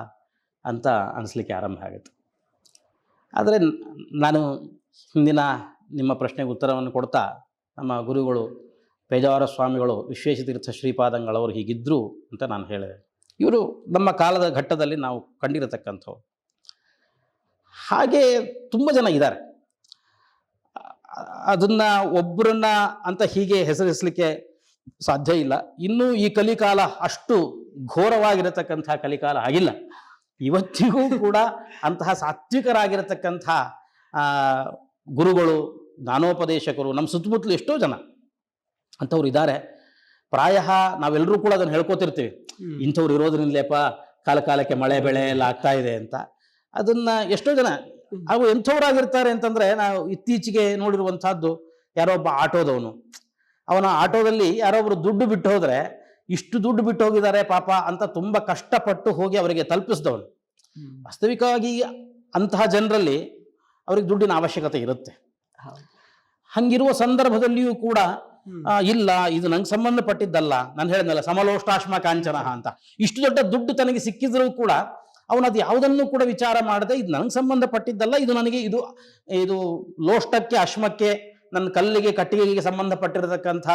ಅಂತ ಅನಿಸ್ಲಿಕ್ಕೆ ಆರಂಭ ಆಗುತ್ತೆ. ಆದರೆ ನಾನು ಹಿಂದಿನ ನಿಮ್ಮ ಪ್ರಶ್ನೆಗೆ ಉತ್ತರವನ್ನು ಕೊಡ್ತಾ, ನಮ್ಮ ಗುರುಗಳು ಪೇಜಾವರ ಸ್ವಾಮಿಗಳು ವಿಶ್ವೇಶತೀರ್ಥ ಶ್ರೀಪಾದಂಗಳವರು ಹೀಗಿದ್ದರು ಅಂತ ನಾನು ಹೇಳಿದೆ. ಇವರು ನಮ್ಮ ಕಾಲದ ಘಟ್ಟದಲ್ಲಿ ನಾವು ಕಂಡಿರತಕ್ಕಂಥವ್ರು. ಹಾಗೆ ತುಂಬ ಜನ ಇದ್ದಾರೆ. ಅದನ್ನು ಒಬ್ಬರನ್ನ ಅಂತ ಹೀಗೆ ಹೆಸರಿಸಲಿಕ್ಕೆ ಸಾಧ್ಯ ಇಲ್ಲ. ಇನ್ನೂ ಈ ಕಲಿಕಾಲ ಅಷ್ಟು ಘೋರವಾಗಿರತಕ್ಕಂಥ ಕಲಿಕಾಲ ಆಗಿಲ್ಲ. ಇವತ್ತಿಗೂ ಕೂಡ ಅಂತಹ ಸಾತ್ವಿಕರಾಗಿರತಕ್ಕಂಥ ಗುರುಗಳು, ಜ್ಞಾನೋಪದೇಶಕರು ನಮ್ಮ ಸುತ್ತಮುತ್ತಲು ಎಷ್ಟೋ ಜನ ಅಂಥವ್ರು ಇದ್ದಾರೆ. ಪ್ರಾಯ ನಾವೆಲ್ಲರೂ ಕೂಡ ಅದನ್ನು ಹೇಳ್ಕೊತಿರ್ತೀವಿ, ಇಂಥವ್ರು ಇರೋದ್ರಿಂದಲೇಪ ಕಾಲಕ್ಕೆ ಮಳೆ ಬೆಳೆ ಎಲ್ಲ ಆಗ್ತಾ ಇದೆ ಅಂತ. ಅದನ್ನ ಎಷ್ಟೋ ಜನ ಅವು ಎಂಥವ್ರಾಗಿರ್ತಾರೆ ಅಂತಂದ್ರೆ, ನಾವು ಇತ್ತೀಚೆಗೆ ನೋಡಿರುವಂತಹದ್ದು, ಯಾರೋ ಒಬ್ಬ ಆಟೋದವನು, ಅವನ ಆಟೋದಲ್ಲಿ ಯಾರೊಬ್ರು ದುಡ್ಡು ಬಿಟ್ಟು ಹೋದ್ರೆ, ಇಷ್ಟು ದುಡ್ಡು ಬಿಟ್ಟು ಹೋಗಿದ್ದಾರೆ ಪಾಪ ಅಂತ ತುಂಬಾ ಕಷ್ಟಪಟ್ಟು ಹೋಗಿ ಅವರಿಗೆ ತಲುಪಿಸಿದವನು. ವಾಸ್ತವಿಕವಾಗಿ ಅಂತಹ ಜನರಲ್ಲಿ ಅವ್ರಿಗೆ ದುಡ್ಡಿನ ಅವಶ್ಯಕತೆ ಇರುತ್ತೆ. ಹಂಗಿರುವ ಸಂದರ್ಭದಲ್ಲಿಯೂ ಕೂಡ ಇಲ್ಲ, ಇದು ನಂಗೆ ಸಂಬಂಧಪಟ್ಟಿದ್ದಲ್ಲ, ನಾನು ಹೇಳಿದ್ನಲ್ಲ ಸಮಲೋಷ್ಟಾಶ್ಮ ಕಾಂಚನ ಅಂತ, ಇಷ್ಟು ದೊಡ್ಡ ದುಡ್ಡು ತನಗೆ ಸಿಕ್ಕಿದ್ರೂ ಕೂಡ ಅವನದು ಯಾವುದನ್ನು ಕೂಡ ವಿಚಾರ ಮಾಡದೆ, ಇದು ನನಗೆ ಸಂಬಂಧಪಟ್ಟಿದ್ದಲ್ಲ, ಇದು ನನಗೆ ಇದು ಲೋಷ್ಟಕ್ಕೆ ಅಶ್ಮಕ್ಕೆ ನನ್ನ ಕಲ್ಲಿಗೆ ಕಟ್ಟಿಗೆಗೆ ಸಂಬಂಧಪಟ್ಟಿರತಕ್ಕಂಥ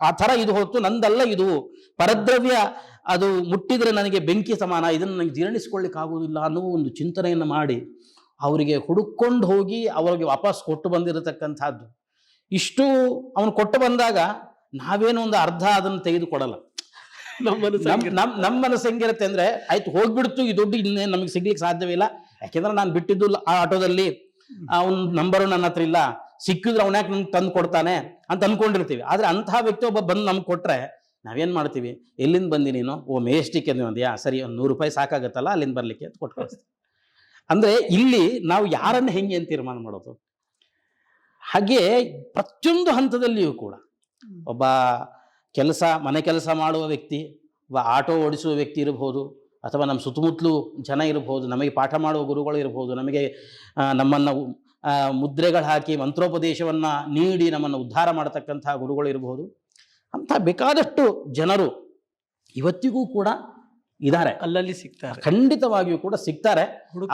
ಆ ಥರ ಇದು ಹೊತ್ತು ನಂದಲ್ಲ, ಇದು ಪರದ್ರವ್ಯ, ಅದು ಮುಟ್ಟಿದ್ರೆ ನನಗೆ ಬೆಂಕಿ ಸಮಾನ, ಇದನ್ನು ನನಗೆ ಜೀರ್ಣಿಸ್ಕೊಳ್ಳಿಕ್ಕೆ ಆಗುವುದಿಲ್ಲ ಅನ್ನುವ ಒಂದು ಚಿಂತನೆಯನ್ನು ಮಾಡಿ ಅವರಿಗೆ ಹುಡುಕೊಂಡು ಹೋಗಿ ಅವರಿಗೆ ವಾಪಸ್ ಕೊಟ್ಟು ಬಂದಿರತಕ್ಕಂಥದ್ದು. ಇಷ್ಟು ಅವನು ಕೊಟ್ಟು ಬಂದಾಗ ನಾವೇನೋ ಒಂದು ಅರ್ಧ ಅದನ್ನು ತೆಗೆದುಕೊಡಲ್ಲ. ನಮ್ಮ ಮನಸ್ಸು ಹೆಂಗಿರುತ್ತೆ ಅಂದ್ರೆ, ಆಯ್ತು ಹೋಗ್ಬಿಡ್ತು ಈ ದುಡ್ಡು, ಇನ್ನೇ ನಮಗೆ ಸಿಗ್ಲಿಕ್ಕೆ ಸಾಧ್ಯವಿಲ್ಲ, ಯಾಕೆಂದ್ರೆ ನಾನು ಬಿಟ್ಟಿದ್ದು ಆ ಆಟೋದಲ್ಲಿ, ಅವನ ನಂಬರು ನನ್ನ ಹತ್ರ ಇಲ್ಲ, ಸಿಕ್ಕಿದ್ರೆ ಅವನ್ಯಾಕೆ ನಮ್ಗೆ ತಂದು ಕೊಡ್ತಾನೆ ಅಂತ ಅನ್ಕೊಂಡಿರ್ತೀವಿ. ಆದ್ರೆ ಅಂತಹ ವ್ಯಕ್ತಿ ಒಬ್ಬ ಬಂದು ನಮ್ಗೆ ಕೊಟ್ರೆ ನಾವೇನ್ ಮಾಡ್ತೀವಿ, ಎಲ್ಲಿಂದ ಬಂದಿ ನೀನು? ಓ ಮೇಷ್ಟಿಕ್ಕೆ ಬಂದ್ಯಾ, ಸರಿ ಒಂದು 100 ರೂಪಾಯಿ ಸಾಕಾಗತ್ತಲ್ಲ ಅಲ್ಲಿಂದ ಬರ್ಲಿಕ್ಕೆ ಅಂತ ಕೊಟ್ಟು ಕಳಿಸ್ತೀವಿ. ಅಂದ್ರೆ ಇಲ್ಲಿ ನಾವು ಯಾರನ್ನು ಹೆಂಗೆ ಅಂತ ತೀರ್ಮಾನ ಮಾಡೋದು? ಹಾಗೆ ಪ್ರತಿಯೊಂದು ಹಂತದಲ್ಲಿಯೂ ಕೂಡ ಒಬ್ಬ ಮನೆ ಕೆಲಸ ಮಾಡುವ ವ್ಯಕ್ತಿ, ಒಬ್ಬ ಆಟೋ ಓಡಿಸುವ ವ್ಯಕ್ತಿ ಇರಬಹುದು, ಅಥವಾ ನಮ್ಮ ಸುತ್ತಮುತ್ತಲು ಜನ ಇರಬಹುದು, ನಮಗೆ ಪಾಠ ಮಾಡುವ ಗುರುಗಳು ಇರಬಹುದು, ನಮಗೆ ನಮ್ಮನ್ನು ಮುದ್ರೆಗಳು ಹಾಕಿ ಮಂತ್ರೋಪದೇಶವನ್ನ ನೀಡಿ ನಮ್ಮನ್ನು ಉದ್ಧಾರ ಮಾಡತಕ್ಕಂತಹ ಗುರುಗಳು ಇರಬಹುದು. ಅಂತ ಬೇಕಾದಷ್ಟು ಜನರು ಇವತ್ತಿಗೂ ಕೂಡ ಇದ್ದಾರೆ, ಅಲ್ಲಲ್ಲಿ ಸಿಗ್ತಾರೆ, ಖಂಡಿತವಾಗಿಯೂ ಕೂಡ ಸಿಗ್ತಾರೆ.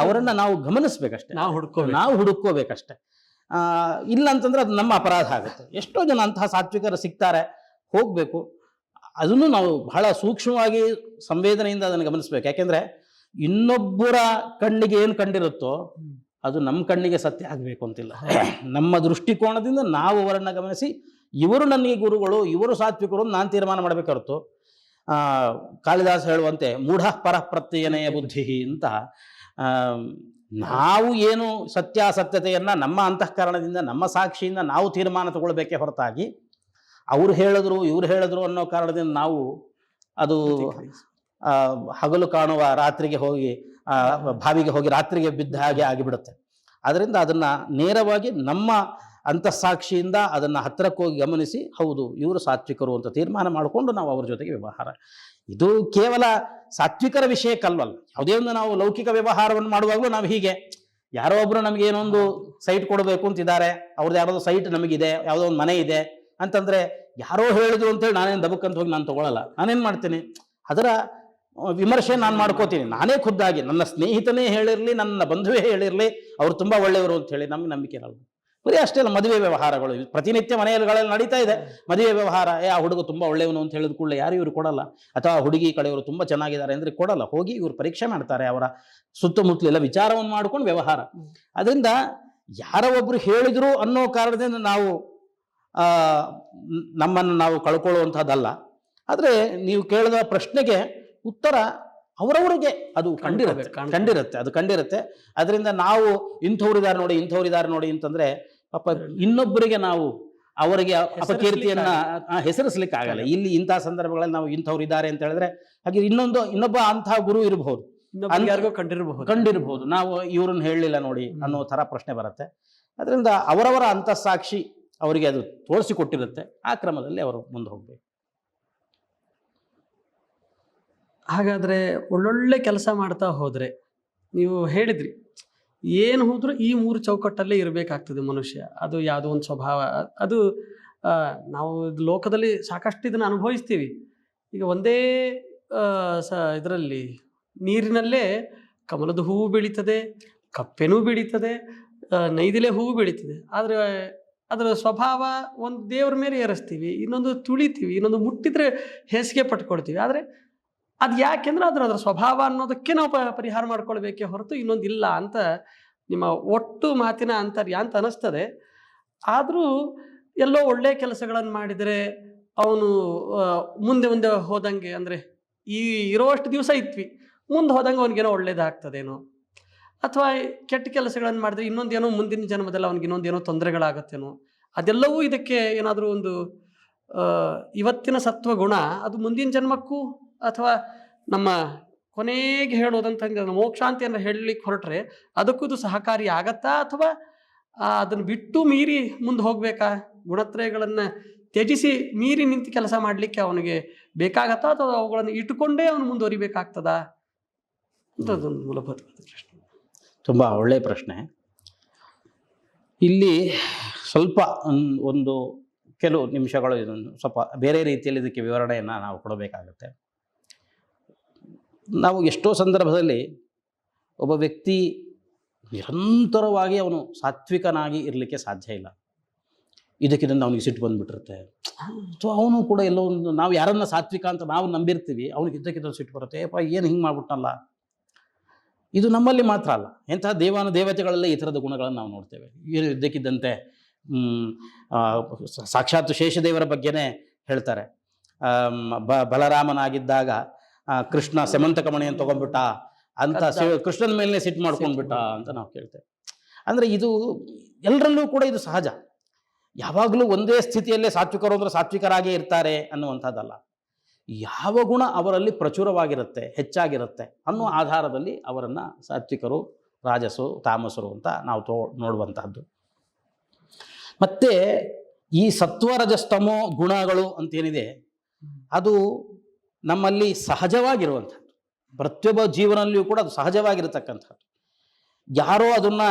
ಅವರನ್ನ ನಾವು ಗಮನಿಸ್ಬೇಕಷ್ಟೇ, ನಾವು ಹುಡುಕೋಬೇಕಷ್ಟೆ. ಇಲ್ಲ ಅಂತಂದ್ರೆ ಅದು ನಮ್ಮ ಅಪರಾಧ ಆಗುತ್ತೆ. ಎಷ್ಟೋ ಜನ ಅಂತಹ ಸಾತ್ವಿಕರು ಸಿಗ್ತಾರೆ, ಹೋಗ್ಬೇಕು. ಅದನ್ನು ನಾವು ಬಹಳ ಸೂಕ್ಷ್ಮವಾಗಿ ಸಂವೇದನೆಯಿಂದ ಅದನ್ನು ಗಮನಿಸ್ಬೇಕು. ಯಾಕೆಂದ್ರೆ ಇನ್ನೊಬ್ಬರ ಕಣ್ಣಿಗೆ ಏನು ಕಂಡಿರುತ್ತೋ ಅದು ನಮ್ಮ ಕಣ್ಣಿಗೆ ಸತ್ಯ ಆಗಬೇಕು ಅಂತಿಲ್ಲ. ನಮ್ಮ ದೃಷ್ಟಿಕೋನದಿಂದ ನಾವು ಅವರನ್ನ ಗಮನಿಸಿ ಇವರು ನನಗೆ ಗುರುಗಳು, ಇವರು ಸಾತ್ವಿಕರು ಅಂತ ನಾನು ತೀರ್ಮಾನ ಮಾಡಬೇಕು ಹೊರತು ಕಾಳಿದಾಸ ಹೇಳುವಂತೆ ಮೂಢ ಪರಃ ಪ್ರತ್ಯಯನೆಯ ಬುದ್ಧಿ ಅಂತ ನಾವು ಏನು ಸತ್ಯಾಸತ್ಯತೆಯನ್ನು ನಮ್ಮ ಅಂತಃಕರಣದಿಂದ ನಮ್ಮ ಸಾಕ್ಷಿಯಿಂದ ನಾವು ತೀರ್ಮಾನ ತಗೊಳ್ಬೇಕೇ ಹೊರತಾಗಿ ಅವ್ರು ಹೇಳಿದ್ರು ಇವ್ರು ಹೇಳಿದ್ರು ಅನ್ನೋ ಕಾರಣದಿಂದ ನಾವು ಅದು ಹಗಲು ಕಾಣುವ ರಾತ್ರಿಗೆ ಹೋಗಿ ಬಾವಿಗೆ ಹೋಗಿ ರಾತ್ರಿಗೆ ಬಿದ್ದ ಹಾಗೆ ಆಗಿಬಿಡುತ್ತೆ. ಅದರಿಂದ ಅದನ್ನು ನೇರವಾಗಿ ನಮ್ಮ ಅಂತಃಸಾಕ್ಷಿಯಿಂದ ಅದನ್ನು ಹತ್ತಿರಕ್ಕೆ ಹೋಗಿ ಗಮನಿಸಿ ಹೌದು ಇವರು ಸಾತ್ವಿಕರು ಅಂತ ತೀರ್ಮಾನ ಮಾಡಿಕೊಂಡು ನಾವು ಅವ್ರ ಜೊತೆಗೆ ವ್ಯವಹಾರ. ಇದು ಕೇವಲ ಸಾತ್ವಿಕರ ವಿಷಯಕ್ಕಲ್ವಲ್ಲ, ಯಾವುದೇ ಒಂದು ನಾವು ಲೌಕಿಕ ವ್ಯವಹಾರವನ್ನು ಮಾಡುವಾಗಲೂ ನಾವು ಹೀಗೆ ಯಾರೋ ಒಬ್ಬರು ನಮಗೆ ಏನೊಂದು ಸೈಟ್ ಕೊಡಬೇಕು ಅಂತಿದ್ದಾರೆ, ಅವ್ರದ್ದು ಯಾವುದೋ ಸೈಟ್ ನಮಗಿದೆ, ಯಾವುದೋ ಒಂದು ಮನೆ ಇದೆ ಅಂತಂದರೆ ಯಾರೋ ಹೇಳಿದ್ರು ಅಂತೇಳಿ ನಾನೇನು ದಬಕ್ಕಂತ ಹೋಗಿ ನಾನು ತಗೊಳ್ಳಲ್ಲ. ನಾನೇನು ಮಾಡ್ತೀನಿ, ಅದರ ವಿಮರ್ಶೆ ನಾನು ಮಾಡ್ಕೋತೀನಿ ನಾನೇ ಖುದ್ದಾಗಿ. ನನ್ನ ಸ್ನೇಹಿತನೇ ಹೇಳಿರಲಿ, ನನ್ನ ಬಂಧುವೇ ಹೇಳಿರಲಿ ಅವ್ರು ತುಂಬ ಒಳ್ಳೆಯವರು ಅಂತ ಹೇಳಿ ನಮಗೆ ನಂಬಿಕೆ ಇರಲ್ಲ. ಬರೀ ಅಷ್ಟೇ ಅಲ್ಲ, ಮದುವೆ ವ್ಯವಹಾರಗಳು ಪ್ರತಿನಿತ್ಯ ಮನೆಗಳಲ್ಲಿ ನಡೀತಾ ಇದೆ. ಮದುವೆ ವ್ಯವಹಾರ, ಆ ಹುಡುಗ ತುಂಬ ಒಳ್ಳೆಯವನು ಅಂತ ಹೇಳಿದ ಕೂಡಲೇ ಯಾರು ಇವರು ಕೊಡಲ್ಲ, ಅಥವಾ ಹುಡುಗಿ ಕಡೆಯವರು ತುಂಬ ಚೆನ್ನಾಗಿದ್ದಾರೆ ಅಂದರೆ ಕೊಡಲ್ಲ. ಹೋಗಿ ಇವರು ಪರೀಕ್ಷೆ ಮಾಡ್ತಾರೆ, ಅವರ ಸುತ್ತಮುತ್ತಲೆಲ್ಲ ವಿಚಾರವನ್ನು ಮಾಡ್ಕೊಂಡು ವ್ಯವಹಾರ. ಅದರಿಂದ ಯಾರೋ ಒಬ್ರು ಹೇಳಿದ್ರು ಅನ್ನೋ ಕಾರಣದಿಂದ ನಾವು ನಮ್ಮನ್ನು ನಾವು ಕಳ್ಕೊಳ್ಳುವಂಥದ್ದಲ್ಲ. ಆದರೆ ನೀವು ಕೇಳಿದ ಪ್ರಶ್ನೆಗೆ ಉತ್ತರ ಅವರವರಿಗೆ ಅದು ಕಂಡಿರುತ್ತೆ. ಅದರಿಂದ ನಾವು ಇಂಥವ್ರಿದ್ದಾರೆ ನೋಡಿ ಅಂತಂದ್ರೆ ಪಾಪ ಇನ್ನೊಬ್ಬರಿಗೆ ನಾವು ಅವರಿಗೆ ಅಪಕೀರ್ತಿಯನ್ನ ಹೆಸರಿಸ್ಲಿಕ್ಕೆ ಆಗಲ್ಲ. ಇಲ್ಲಿ ಇಂತಹ ಸಂದರ್ಭಗಳಲ್ಲಿ ನಾವು ಇಂಥವ್ರು ಇದ್ದಾರೆ ಅಂತ ಹೇಳಿದ್ರೆ ಹಾಗೆ ಇನ್ನೊಬ್ಬ ಅಂತಹ ಗುರು ಇರಬಹುದು, ಕಂಡಿರಬಹುದು, ನಾವು ಇವ್ರನ್ನ ಹೇಳಲಿಲ್ಲ ನೋಡಿ ಅನ್ನೋ ತರ ಪ್ರಶ್ನೆ ಬರುತ್ತೆ. ಅದರಿಂದ ಅವರವರ ಅಂತಃಸಾಕ್ಷಿ ಅವರಿಗೆ ಅದು ತೋರಿಸಿಕೊಟ್ಟಿರುತ್ತೆ, ಆ ಕ್ರಮದಲ್ಲಿ ಅವರು ಮುಂದೆ ಹೋಗ್ಬೇಕು. ಹಾಗಾದರೆ ಒಳ್ಳೊಳ್ಳೆ ಕೆಲಸ ಮಾಡ್ತಾ ಹೋದರೆ, ನೀವು ಹೇಳಿದ್ರಿ ಏನು ಹೋದರೂ ಈ 3 ಚೌಕಟ್ಟಲ್ಲೇ ಇರಬೇಕಾಗ್ತದೆ ಮನುಷ್ಯ. ಅದು ಯಾವುದೋ ಒಂದು ಸ್ವಭಾವ, ಅದು ನಾವು ಲೋಕದಲ್ಲಿ ಸಾಕಷ್ಟು ಇದನ್ನು ಅನುಭವಿಸ್ತೀವಿ. ಈಗ ಒಂದೇ ಇದರಲ್ಲಿ ನೀರಿನಲ್ಲೇ ಕಮಲದ ಹೂವು ಬೆಳೀತದೆ, ಕಪ್ಪೆನೂ ಬೆಳೀತದೆ, ನೈದಿಲೆ ಹೂವು ಬೆಳೀತದೆ. ಆದರೆ ಅದರ ಸ್ವಭಾವ ಒಂದು ದೇವ್ರ ಮೇಲೆ ಏರಿಸ್ತೀವಿ, ಇನ್ನೊಂದು ತುಳಿತೀವಿ, ಇನ್ನೊಂದು ಮುಟ್ಟಿದ್ರೆ ಹೇಸಿಗೆ ಪಟ್ಕೊಳ್ತೀವಿ. ಆದರೆ ಅದು ಯಾಕೆಂದ್ರೆ ಅದರ ಸ್ವಭಾವ ಅನ್ನೋದಕ್ಕೆ ನಾವು ಪರಿಹಾರ ಮಾಡ್ಕೊಳ್ಬೇಕೇ ಹೊರತು ಇನ್ನೊಂದಿಲ್ಲ ಅಂತ ನಿಮ್ಮ ಒಟ್ಟು ಮಾತಿನ ಅಂತರ್ಯ ಅಂತ ಅನ್ನಿಸ್ತದೆ. ಆದರೂ ಎಲ್ಲೋ ಒಳ್ಳೆಯ ಕೆಲಸಗಳನ್ನು ಮಾಡಿದರೆ ಅವನು ಮುಂದೆ ಹೋದಂಗೆ, ಅಂದರೆ ಈ ಇರೋಷ್ಟು ದಿವಸ ಇದ್ವಿ, ಮುಂದೆ ಹೋದಂಗೆ ಅವನಿಗೇನೋ ಒಳ್ಳೇದಾಗ್ತದೇನೋ, ಅಥವಾ ಕೆಟ್ಟ ಕೆಲಸಗಳನ್ನು ಮಾಡಿದ್ರೆ ಇನ್ನೊಂದೇನೋ ಮುಂದಿನ ಜನ್ಮದಲ್ಲಿ ಅವನಿಗೆ ಇನ್ನೊಂದೇನೋ ತೊಂದರೆಗಳಾಗತ್ತೇನೋ. ಅದೆಲ್ಲವೂ ಇದಕ್ಕೆ ಏನಾದರೂ ಒಂದು ಇವತ್ತಿನ ಸತ್ವಗುಣ ಅದು ಮುಂದಿನ ಜನ್ಮಕ್ಕೂ ಅಥವಾ ನಮ್ಮ ಕೊನೆಗೆ ಹೇಳೋದಂತಂದ್ರೆ ಮೋಕ್ಷ ಅಂತ ಹೇಳಲಿಕ್ಕೆ ಹೊರಟ್ರೆ ಅದಕ್ಕೂ ಇದು ಸಹಕಾರಿ ಆಗತ್ತಾ, ಅಥವಾ ಅದನ್ನು ಬಿಟ್ಟು ಮೀರಿ ಮುಂದೆ ಹೋಗಬೇಕಾ? ಗುಣತ್ರಯಗಳನ್ನು ತ್ಯಜಿಸಿ ಮೀರಿ ನಿಂತು ಕೆಲಸ ಮಾಡಲಿಕ್ಕೆ ಅವನಿಗೆ ಬೇಕಾಗತ್ತಾ, ಅಥವಾ ಅವುಗಳನ್ನು ಇಟ್ಟುಕೊಂಡೇ ಅವನು ಮುಂದುವರಿಬೇಕಾಗ್ತದಾ ಅಂತದೊಂದು ಮೂಲಭೂತ ಪ್ರಶ್ನೆ. ತುಂಬ ಒಳ್ಳೆಯ ಪ್ರಶ್ನೆ. ಇಲ್ಲಿ ಸ್ವಲ್ಪ ಒಂದು ಕೆಲವು ನಿಮಿಷಗಳು ಇದನ್ನು ಸ್ವಲ್ಪ ಬೇರೆ ರೀತಿಯಲ್ಲಿ ಇದಕ್ಕೆ ವಿವರಣೆಯನ್ನು ನಾವು ಕೊಡಬೇಕಾಗುತ್ತೆ. ನಾವು ಎಷ್ಟೋ ಸಂದರ್ಭದಲ್ಲಿ ಒಬ್ಬ ವ್ಯಕ್ತಿ ನಿರಂತರವಾಗಿ ಅವನು ಸಾತ್ವಿಕನಾಗಿ ಇರಲಿಕ್ಕೆ ಸಾಧ್ಯ ಇಲ್ಲ. ಇದಕ್ಕಿಂತ ಅವನಿಗೆ ಸಿಟ್ಟು ಬಂದುಬಿಟ್ಟಿರುತ್ತೆ, ಅಥವಾ ಅವನು ಕೂಡ ಎಲ್ಲೋ ಒಂದು ನಾವು ಯಾರನ್ನ ಸಾತ್ವಿಕ ಅಂತ ನಾವು ನಂಬಿರ್ತೀವಿ, ಅವನಿಗೆ ಇದ್ದಕ್ಕಿಂತ ಸಿಟ್ಟು ಬರುತ್ತೆ, ಅಪ್ಪ ಏನು ಹಿಂಗೆ ಮಾಡ್ಬಿಟ್ಟಲ್ಲ. ಇದು ನಮ್ಮಲ್ಲಿ ಮಾತ್ರ ಅಲ್ಲ, ಎಂತಹ ದೇವತೆಗಳಲ್ಲೇ ಈ ಥರದ ಗುಣಗಳನ್ನು ನಾವು ನೋಡ್ತೇವೆ. ಇದ್ದಕ್ಕಿದ್ದಂತೆ ಸಾಕ್ಷಾತ್ ಶೇಷದೇವರ ಬಗ್ಗೆನೇ ಹೇಳ್ತಾರೆ. ಬಲರಾಮನಾಗಿದ್ದಾಗ ಕೃಷ್ಣ ಸೆಮಂತಕ ಮಣಿಯನ್ನು ತೊಗೊಂಡ್ಬಿಟ್ಟ ಅಂತ ಕೃಷ್ಣನ ಮೇಲೇ ಸಿಟ್ಟು ಮಾಡ್ಕೊಂಡ್ಬಿಟ್ಟ ಅಂತ ನಾವು ಕೇಳ್ತೇವೆ. ಅಂದರೆ ಇದು ಎಲ್ಲರಲ್ಲೂ ಕೂಡ ಇದು ಸಹಜ. ಯಾವಾಗಲೂ ಒಂದೇ ಸ್ಥಿತಿಯಲ್ಲೇ ಸಾತ್ವಿಕರು ಅಂದರೆ ಸಾತ್ವಿಕರಾಗೇ ಇರ್ತಾರೆ ಅನ್ನುವಂಥದ್ದಲ್ಲ. ಯಾವ ಗುಣ ಅವರಲ್ಲಿ ಪ್ರಚುರವಾಗಿರುತ್ತೆ, ಹೆಚ್ಚಾಗಿರುತ್ತೆ ಅನ್ನೋ ಆಧಾರದಲ್ಲಿ ಅವರನ್ನು ಸಾತ್ವಿಕರು, ರಾಜಸರು, ತಾಮಸರು ಅಂತ ನಾವು ನೋಡುವಂತಹದ್ದು. ಮತ್ತು ಈ ಸತ್ವರಜಸ್ತಮೋ ಗುಣಗಳು ಅಂತೇನಿದೆ ಅದು ನಮ್ಮಲ್ಲಿ ಸಹಜವಾಗಿರುವಂಥದ್ದು. ಪ್ರತಿಯೊಬ್ಬ ಜೀವನದಲ್ಲಿಯೂ ಕೂಡ ಅದು ಸಹಜವಾಗಿರತಕ್ಕಂಥದ್ದು. ಯಾರೋ ಅದನ್ನು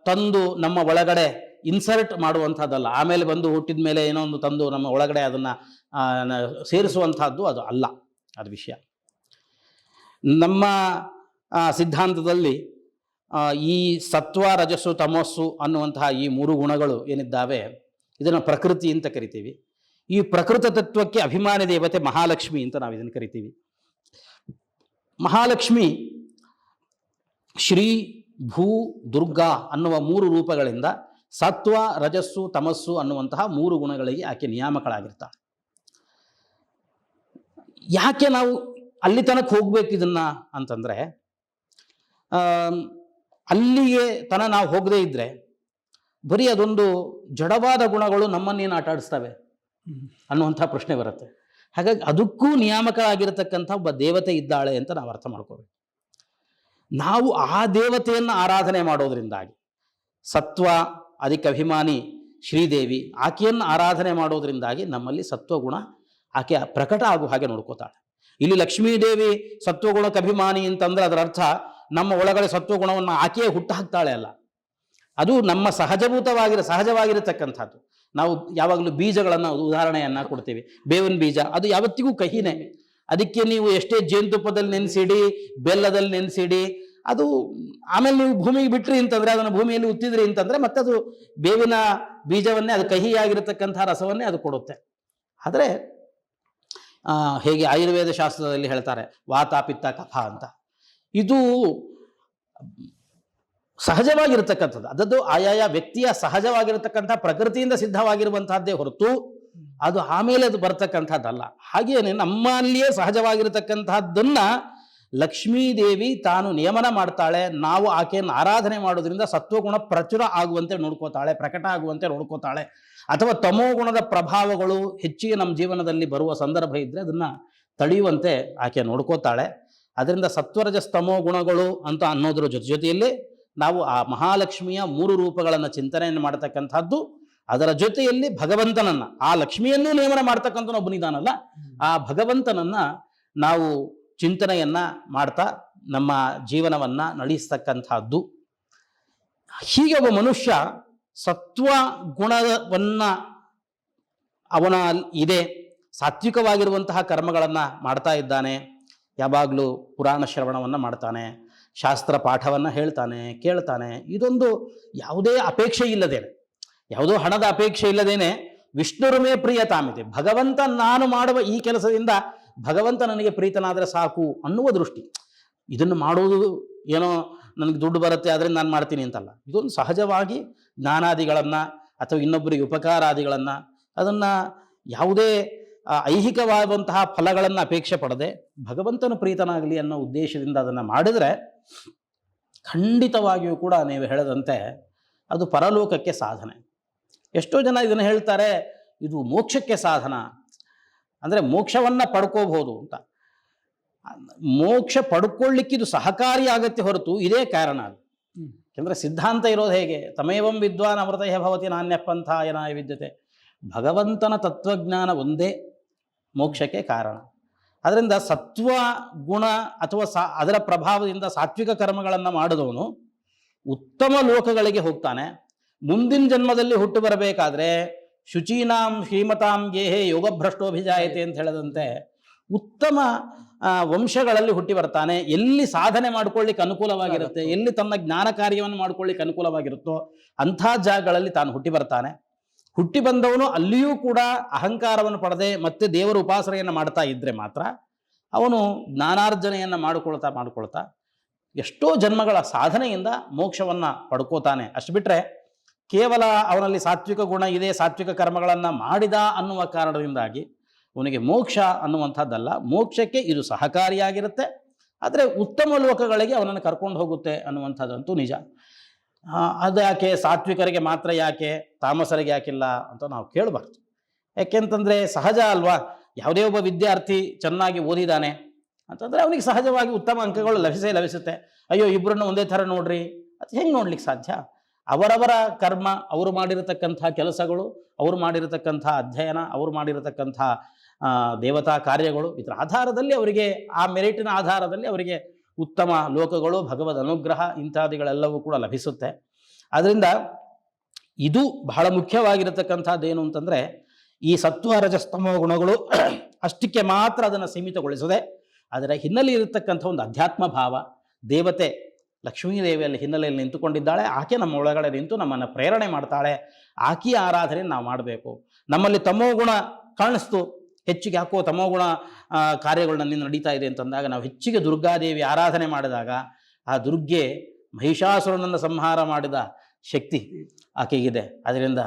ತಂದು ನಮ್ಮ ಒಳಗಡೆ ಇನ್ಸರ್ಟ್ ಮಾಡುವಂಥದ್ದಲ್ಲ, ಆಮೇಲೆ ಬಂದು ಹುಟ್ಟಿದ ಮೇಲೆ ಏನೋ ಒಂದು ತಂದು ನಮ್ಮ ಒಳಗಡೆ ಅದನ್ನು ಸೇರಿಸುವಂಥದ್ದು ಅದು ಅಲ್ಲ. ಅದು ವಿಷಯ. ನಮ್ಮ ಸಿದ್ಧಾಂತದಲ್ಲಿ ಈ ಸತ್ವ, ರಜಸ್ಸು, ತಮಸ್ಸು ಅನ್ನುವಂತಹ ಈ 3 ಗುಣಗಳು ಏನಿದ್ದಾವೆ ಇದನ್ನು ಪ್ರಕೃತಿ ಅಂತ ಕರಿತೀವಿ. ಈ ಪ್ರಕೃತ ತತ್ವಕ್ಕೆ ಅಭಿಮಾನಿ ದೇವತೆ ಮಹಾಲಕ್ಷ್ಮಿ ಅಂತ ನಾವು ಇದನ್ನು ಕರಿತೀವಿ. ಮಹಾಲಕ್ಷ್ಮಿ ಶ್ರೀ, ಭೂ, ದುರ್ಗಾ ಅನ್ನುವ 3 ರೂಪಗಳಿಂದ ಸತ್ವ, ರಜಸ್ಸು, ತಮಸ್ಸು ಅನ್ನುವಂತಹ 3 ಗುಣಗಳಿಗೆ ಆಕೆ ನಿಯಾಮಕಳಾಗಿರ್ತಾಳೆ. ಯಾಕೆ ನಾವು ಅಲ್ಲಿ ತನಕ ಹೋಗ್ಬೇಕು ಇದನ್ನ ಅಂತಂದ್ರೆ, ಅಲ್ಲಿಗೆ ನಾವು ಹೋಗದೇ ಇದ್ರೆ ಬರೀ ಅದೊಂದು ಜಡವಾದ ಗುಣಗಳು ನಮ್ಮನ್ನೇನು ಆಟ ಆಡಿಸ್ತವೆ ಅನ್ನುವಂಥ ಪ್ರಶ್ನೆ ಬರುತ್ತೆ. ಹಾಗಾಗಿ ಅದಕ್ಕೂ ನಿಯಾಮಕ ಆಗಿರತಕ್ಕಂಥ ಒಬ್ಬ ದೇವತೆ ಇದ್ದಾಳೆ ಅಂತ ನಾವು ಅರ್ಥ ಮಾಡ್ಕೋಬೇಕು. ನಾವು ಆ ದೇವತೆಯನ್ನು ಆರಾಧನೆ ಮಾಡೋದ್ರಿಂದಾಗಿ, ಸತ್ವ ಅದಕ್ಕೆ ಅಭಿಮಾನಿ ಶ್ರೀದೇವಿ, ಆಕೆಯನ್ನು ಆರಾಧನೆ ಮಾಡೋದ್ರಿಂದಾಗಿ ನಮ್ಮಲ್ಲಿ ಸತ್ವಗುಣ ಆಕೆ ಪ್ರಕಟ ಆಗೋ ಹಾಗೆ ನೋಡ್ಕೋತಾಳೆ. ಇಲ್ಲಿ ಲಕ್ಷ್ಮೀದೇವಿ ಸತ್ವಗುಣಕ್ಕೆ ಅಭಿಮಾನಿ ಅಂತಂದ್ರೆ ಅದರ ಅರ್ಥ ನಮ್ಮ ಒಳಗಡೆ ಸತ್ವಗುಣವನ್ನು ಆಕೆಯೇ ಹುಟ್ಟು ಹಾಕ್ತಾಳೆ ಅಲ್ಲ. ಅದು ನಮ್ಮ ಸಹಜವಾಗಿರತಕ್ಕಂಥದ್ದು. ನಾವು ಯಾವಾಗಲೂ ಬೀಜಗಳನ್ನು ಉದಾಹರಣೆಯನ್ನ ಕೊಡ್ತೀವಿ. ಬೇವಿನ ಬೀಜ ಅದು ಯಾವತ್ತಿಗೂ ಕಹಿನೇ. ಅದಕ್ಕೆ ನೀವು ಎಷ್ಟೇ ಜೇನುತುಪ್ಪದಲ್ಲಿ ನೆನೆಸಿಡಿ, ಬೆಲ್ಲದಲ್ಲಿ ನೆನೆಸಿಡಿ, ಅದು ಆಮೇಲೆ ನೀವು ಭೂಮಿಗೆ ಬಿಟ್ರಿ ಅಂತಂದ್ರೆ, ಅದನ್ನು ಭೂಮಿಯಲ್ಲಿ ಉತ್ತಿದ್ರಿ ಅಂತಂದ್ರೆ ಮತ್ತೆ ಅದು ಬೇವಿನ ಬೀಜವನ್ನೇ, ಅದು ಕಹಿಯಾಗಿರತಕ್ಕಂಥ ರಸವನ್ನೇ ಅದು ಕೊಡುತ್ತೆ. ಆದರೆ ಹೇಗೆ ಆಯುರ್ವೇದ ಶಾಸ್ತ್ರದಲ್ಲಿ ಹೇಳ್ತಾರೆ ವಾತ ಪಿತ್ತ ಕಫ ಅಂತ, ಇದು ಸಹಜವಾಗಿರತಕ್ಕಂಥದ್ದು. ಅದದ್ದು ಆಯಾಯ ವ್ಯಕ್ತಿಯ ಸಹಜವಾಗಿರತಕ್ಕಂಥ ಪ್ರಕೃತಿಯಿಂದ ಸಿದ್ಧವಾಗಿರುವಂತಹದ್ದೇ ಹೊರತು ಅದು ಆಮೇಲೆ ಅದು ಬರ್ತಕ್ಕಂಥದ್ದಲ್ಲ. ಹಾಗೇನೆ ನಮ್ಮಲ್ಲಿಯೇ ಸಹಜವಾಗಿರತಕ್ಕಂಥದ್ದನ್ನ ಲಕ್ಷ್ಮೀದೇವಿ ತಾನು ನಿಯಮನ ಮಾಡ್ತಾಳೆ. ನಾವು ಆಕೆಯನ್ನು ಆರಾಧನೆ ಮಾಡೋದ್ರಿಂದ ಸತ್ವಗುಣ ಪ್ರಚುರ ಆಗುವಂತೆ ನೋಡ್ಕೋತಾಳೆ, ಪ್ರಕಟ ಆಗುವಂತೆ ನೋಡ್ಕೋತಾಳೆ. ಅಥವಾ ತಮೋಗುಣದ ಪ್ರಭಾವಗಳು ಹೆಚ್ಚಿಗೆ ನಮ್ಮ ಜೀವನದಲ್ಲಿ ಬರುವ ಸಂದರ್ಭ ಇದ್ದರೆ ಅದನ್ನು ತಡೆಯುವಂತೆ ಆಕೆ ನೋಡ್ಕೋತಾಳೆ. ಅದರಿಂದ ಸತ್ವರಜಸ್ ತಮೋ ಗುಣಗಳು ಅಂತ ಅನ್ನೋದ್ರ ಜೊತೆಯಲ್ಲಿ ನಾವು ಆ ಮಹಾಲಕ್ಷ್ಮಿಯ 3 ರೂಪಗಳನ್ನು ಚಿಂತನೆಯನ್ನು ಮಾಡ್ತಕ್ಕಂಥದ್ದು, ಅದರ ಜೊತೆಯಲ್ಲಿ ಭಗವಂತನನ್ನ, ಆ ಲಕ್ಷ್ಮಿಯನ್ನೂ ನೇಮನ ಮಾಡ್ತಕ್ಕಂಥ ಒಬ್ಬನಿದಾನಲ್ಲ, ಆ ಭಗವಂತನನ್ನ ನಾವು ಚಿಂತನೆಯನ್ನ ಮಾಡ್ತಾ ನಮ್ಮ ಜೀವನವನ್ನ ನಡೆಸ್ತಕ್ಕಂಥದ್ದು. ಹೀಗೆ ಒಬ್ಬ ಮನುಷ್ಯ ಸತ್ವ ಗುಣವನ್ನ ಅವನ ಇದೆ, ಸಾತ್ವಿಕವಾಗಿರುವಂತಹ ಕರ್ಮಗಳನ್ನ ಮಾಡ್ತಾ ಇದ್ದಾನೆ, ಯಾವಾಗಲೂ ಪುರಾಣ ಶ್ರವಣವನ್ನು ಮಾಡ್ತಾನೆ, ಶಾಸ್ತ್ರ ಪಾಠವನ್ನು ಹೇಳ್ತಾನೆ, ಕೇಳ್ತಾನೆ. ಇದೊಂದು ಯಾವುದೇ ಅಪೇಕ್ಷೆ ಇಲ್ಲದೇನೆ, ಯಾವುದೋ ಹಣದ ಅಪೇಕ್ಷೆ ಇಲ್ಲದೇನೆ ವಿಷ್ಣುರುಮೇ ಪ್ರಿಯತಾಮಿದೆ, ಭಗವಂತ ನಾನು ಮಾಡುವ ಈ ಕೆಲಸದಿಂದ ಭಗವಂತ ನನಗೆ ಪ್ರೀತನಾದರೆ ಸಾಕು ಅನ್ನುವ ದೃಷ್ಟಿ. ಇದನ್ನು ಮಾಡೋದು ಏನೋ ನನಗೆ ದುಡ್ಡು ಬರುತ್ತೆ ಆದರೆ ನಾನು ಮಾಡ್ತೀನಿ ಅಂತಲ್ಲ. ಇದೊಂದು ಸಹಜವಾಗಿ ಜ್ಞಾನಾದಿಗಳನ್ನು ಅಥವಾ ಇನ್ನೊಬ್ಬರಿಗೆ ಉಪಕಾರಾದಿಗಳನ್ನು ಅದನ್ನು ಯಾವುದೇ ಐಹಿಕವಾದಂತಹ ಫಲಗಳನ್ನು ಅಪೇಕ್ಷೆ ಪಡದೆ ಭಗವಂತನು ಪ್ರೀತನಾಗಲಿ ಅನ್ನೋ ಉದ್ದೇಶದಿಂದ ಅದನ್ನು ಮಾಡಿದರೆ ಖಂಡಿತವಾಗಿಯೂ ಕೂಡ ನೀವು ಹೇಳದಂತೆ ಅದು ಪರಲೋಕಕ್ಕೆ ಸಾಧನೆ. ಎಷ್ಟೋ ಜನ ಇದನ್ನು ಹೇಳ್ತಾರೆ ಇದು ಮೋಕ್ಷಕ್ಕೆ ಸಾಧನ, ಅಂದರೆ ಮೋಕ್ಷವನ್ನು ಪಡ್ಕೋಬಹುದು ಅಂತ. ಮೋಕ್ಷ ಪಡ್ಕೊಳ್ಳಿಕ್ಕೆ ಇದು ಸಹಕಾರಿ ಆಗತ್ತೆ ಹೊರತು ಇದೇ ಕಾರಣ ಅದು. ಯಾಕೆಂದರೆ ಸಿದ್ಧಾಂತ ಇರೋದು ಹೇಗೆ, ತಮೇವಂ ವಿದ್ವಾನ್ ಅಮೃತಯ ಭವತಿ ನಾಣ್ಯ ಪಂಥಾಯ ನಾಯ ವಿದ್ಯತೆ, ಭಗವಂತನ ತತ್ವಜ್ಞಾನ ಒಂದೇ ಮೋಕ್ಷಕ್ಕೆ ಕಾರಣ. ಅದರಿಂದ ಸತ್ವ ಗುಣ ಅಥವಾ ಅದರ ಪ್ರಭಾವದಿಂದ ಸಾತ್ವಿಕ ಕರ್ಮಗಳನ್ನು ಮಾಡಿದವನು ಉತ್ತಮ ಲೋಕಗಳಿಗೆ ಹೋಗ್ತಾನೆ. ಮುಂದಿನ ಜನ್ಮದಲ್ಲಿ ಹುಟ್ಟು ಬರಬೇಕಾದ್ರೆ ಶುಚೀನಾಂ ಶ್ರೀಮತಾಂ ಗೇಹೆ ಯೋಗಭ್ರಷ್ಟೋಭಿಜಾಯತೆ ಅಂತ ಹೇಳದಂತೆ ಉತ್ತಮ ವಂಶಗಳಲ್ಲಿ ಹುಟ್ಟಿ ಬರ್ತಾನೆ. ಎಲ್ಲಿ ಸಾಧನೆ ಮಾಡ್ಕೊಳ್ಳಿಕ್ಕೆ ಅನುಕೂಲವಾಗಿರುತ್ತೆ, ಎಲ್ಲಿ ತನ್ನ ಜ್ಞಾನ ಕಾರ್ಯವನ್ನು ಮಾಡ್ಕೊಳ್ಳಿಕ್ಕೆ ಅನುಕೂಲವಾಗಿರುತ್ತೋ ಅಂಥ ಜಾಗಗಳಲ್ಲಿ ತಾನು ಹುಟ್ಟಿ ಬರ್ತಾನೆ. ಹುಟ್ಟಿ ಬಂದವನು ಅಲ್ಲಿಯೂ ಕೂಡ ಅಹಂಕಾರವನ್ನು ಪಡೆದೇ ಮತ್ತೆ ದೇವರ ಉಪಾಸನೆಯನ್ನು ಮಾಡ್ತಾ ಇದ್ರೆ ಮಾತ್ರ ಅವನು ಜ್ಞಾನಾರ್ಜನೆಯನ್ನು ಮಾಡ್ಕೊಳ್ತಾ ಎಷ್ಟೋ ಜನ್ಮಗಳ ಸಾಧನೆಯಿಂದ ಮೋಕ್ಷವನ್ನು ಪಡ್ಕೋತಾನೆ. ಅಷ್ಟು ಬಿಟ್ಟರೆ ಕೇವಲ ಅವನಲ್ಲಿ ಸಾತ್ವಿಕ ಗುಣ ಇದೆ, ಸಾತ್ವಿಕ ಕರ್ಮಗಳನ್ನು ಮಾಡಿದ ಅನ್ನುವ ಕಾರಣದಿಂದಾಗಿ ಅವನಿಗೆ ಮೋಕ್ಷ ಅನ್ನುವಂಥದ್ದಲ್ಲ. ಮೋಕ್ಷಕ್ಕೆ ಇದು ಸಹಕಾರಿಯಾಗಿರುತ್ತೆ, ಆದರೆ ಉತ್ತಮ ಲೋಕಗಳಿಗೆ ಅವನನ್ನು ಕರ್ಕೊಂಡು ಹೋಗುತ್ತೆ ಅನ್ನುವಂಥದ್ದಂತೂ ನಿಜ. ಅದು ಯಾಕೆ ಸಾತ್ವಿಕರಿಗೆ ಮಾತ್ರ ಯಾಕೆ, ತಾಮಸರಿಗೆ ಯಾಕಿಲ್ಲ ಅಂತ ನಾವು ಕೇಳಬಾರ್ದು. ಯಾಕೆಂತಂದರೆ ಸಹಜ ಅಲ್ವಾ, ಯಾವುದೇ ಒಬ್ಬ ವಿದ್ಯಾರ್ಥಿ ಚೆನ್ನಾಗಿ ಓದಿದ್ದಾನೆ ಅಂತಂದರೆ ಅವನಿಗೆ ಸಹಜವಾಗಿ ಉತ್ತಮ ಅಂಕಗಳು ಲಭಿಸುತ್ತೆ. ಅಯ್ಯೋ ಇಬ್ಬರನ್ನು ಒಂದೇ ಥರ ನೋಡ್ರಿ, ಅದು ಹೆಂಗೆ ನೋಡ್ಲಿಕ್ಕೆ ಸಾಧ್ಯ? ಅವರವರ ಕರ್ಮ, ಅವರು ಮಾಡಿರತಕ್ಕಂಥ ಕೆಲಸಗಳು, ಅವರು ಮಾಡಿರತಕ್ಕಂಥ ಅಧ್ಯಯನ, ಅವರು ಮಾಡಿರತಕ್ಕಂಥ ದೇವತಾ ಕಾರ್ಯಗಳು, ಇದರ ಆಧಾರದಲ್ಲಿ ಅವರಿಗೆ, ಆ ಮೆರಿಟಿನ ಆಧಾರದಲ್ಲಿ ಅವರಿಗೆ ಉತ್ತಮ ಲೋಕಗಳು, ಭಗವದ್ ಅನುಗ್ರಹ ಇಂತ್ಯಾದಿಗಳೆಲ್ಲವೂ ಕೂಡ ಲಭಿಸುತ್ತೆ. ಆದ್ದರಿಂದ ಇದು ಬಹಳ ಮುಖ್ಯವಾಗಿರತಕ್ಕಂಥದ್ದೇನು ಅಂತಂದರೆ ಈ ಸತ್ವ ರಜಸ್ತಮ ಗುಣಗಳು ಅಷ್ಟಕ್ಕೆ ಮಾತ್ರ ಅದನ್ನು ಸೀಮಿತಗೊಳಿಸದೆ ಅದರ ಹಿನ್ನೆಲೆ ಇರತಕ್ಕಂಥ ಒಂದು ಅಧ್ಯಾತ್ಮ ಭಾವ, ದೇವತೆ ಲಕ್ಷ್ಮೀದೇವಿಯಲ್ಲಿ ಹಿನ್ನೆಲೆಯಲ್ಲಿ ನಿಂತುಕೊಂಡಿದ್ದಾಳೆ. ಆಕೆ ನಮ್ಮ ಒಳಗಡೆ ನಿಂತು ನಮ್ಮನ್ನು ಪ್ರೇರಣೆ ಮಾಡ್ತಾಳೆ. ಆಕೆಯ ಆರಾಧನೆ ನಾವು ಮಾಡಬೇಕು. ನಮ್ಮಲ್ಲಿ ತಮೋಗುಣ ಕಾಣಿಸ್ತು, ಹೆಚ್ಚಿಗೆ ಯಾಕೋ ತಮೋಗುಣ ಕಾರ್ಯಗಳು ನನ್ನಿಂದ ನಡೀತಾ ಇದೆ ಅಂತಂದಾಗ ನಾವು ಹೆಚ್ಚಿಗೆ ದುರ್ಗಾದೇವಿ ಆರಾಧನೆ ಮಾಡಿದಾಗ ಆ ದುರ್ಗೆ ಮಹಿಷಾಸುರನನ್ನು ಸಂಹಾರ ಮಾಡಿದ ಶಕ್ತಿ ಆಕೆಗಿದೆ. ಅದರಿಂದ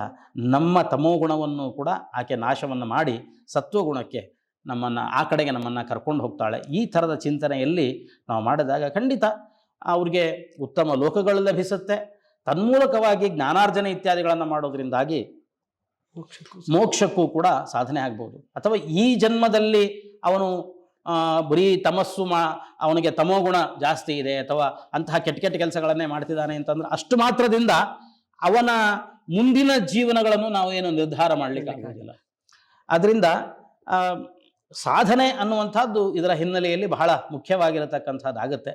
ನಮ್ಮ ತಮೋಗುಣವನ್ನು ಕೂಡ ಆಕೆ ನಾಶವನ್ನು ಮಾಡಿ ಸತ್ವಗುಣಕ್ಕೆ ನಮ್ಮನ್ನು ಆ ಕಡೆಗೆ ನಮ್ಮನ್ನು ಕರ್ಕೊಂಡು ಹೋಗ್ತಾಳೆ. ಈ ಥರದ ಚಿಂತನೆಯಲ್ಲಿ ನಾವು ಮಾಡಿದಾಗ ಖಂಡಿತ ಅವ್ರಿಗೆ ಉತ್ತಮ ಲೋಕಗಳು ಲಭಿಸುತ್ತೆ. ತನ್ಮೂಲಕವಾಗಿ ಜ್ಞಾನಾರ್ಜನೆ ಇತ್ಯಾದಿಗಳನ್ನು ಮಾಡೋದ್ರಿಂದಾಗಿ ಮೋಕ್ಷಕ್ಕೂ ಕೂಡ ಸಾಧನೆ ಆಗ್ಬೋದು. ಅಥವಾ ಈ ಜನ್ಮದಲ್ಲಿ ಅವನು ಬರೀ ತಮಸ್ಸು ಅವನಿಗೆ ತಮೋಗುಣ ಜಾಸ್ತಿ ಇದೆ ಅಥವಾ ಅಂತಹ ಕೆಟ್ಟ ಕೆಟ್ಟ ಕೆಲಸಗಳನ್ನೇ ಮಾಡ್ತಿದ್ದಾನೆ ಅಂತಂದ್ರೆ ಅಷ್ಟು ಮಾತ್ರದಿಂದ ಅವನ ಮುಂದಿನ ಜೀವನಗಳನ್ನು ನಾವು ಏನು ನಿರ್ಧಾರ ಮಾಡಲಿಕ್ಕೆ ಆಗೋದಿಲ್ಲ. ಅದರಿಂದ ಸಾಧನೆ ಅನ್ನುವಂಥದ್ದು ಇದರ ಹಿನ್ನೆಲೆಯಲ್ಲಿ ಬಹಳ ಮುಖ್ಯವಾಗಿರತಕ್ಕಂಥದ್ದಾಗುತ್ತೆ.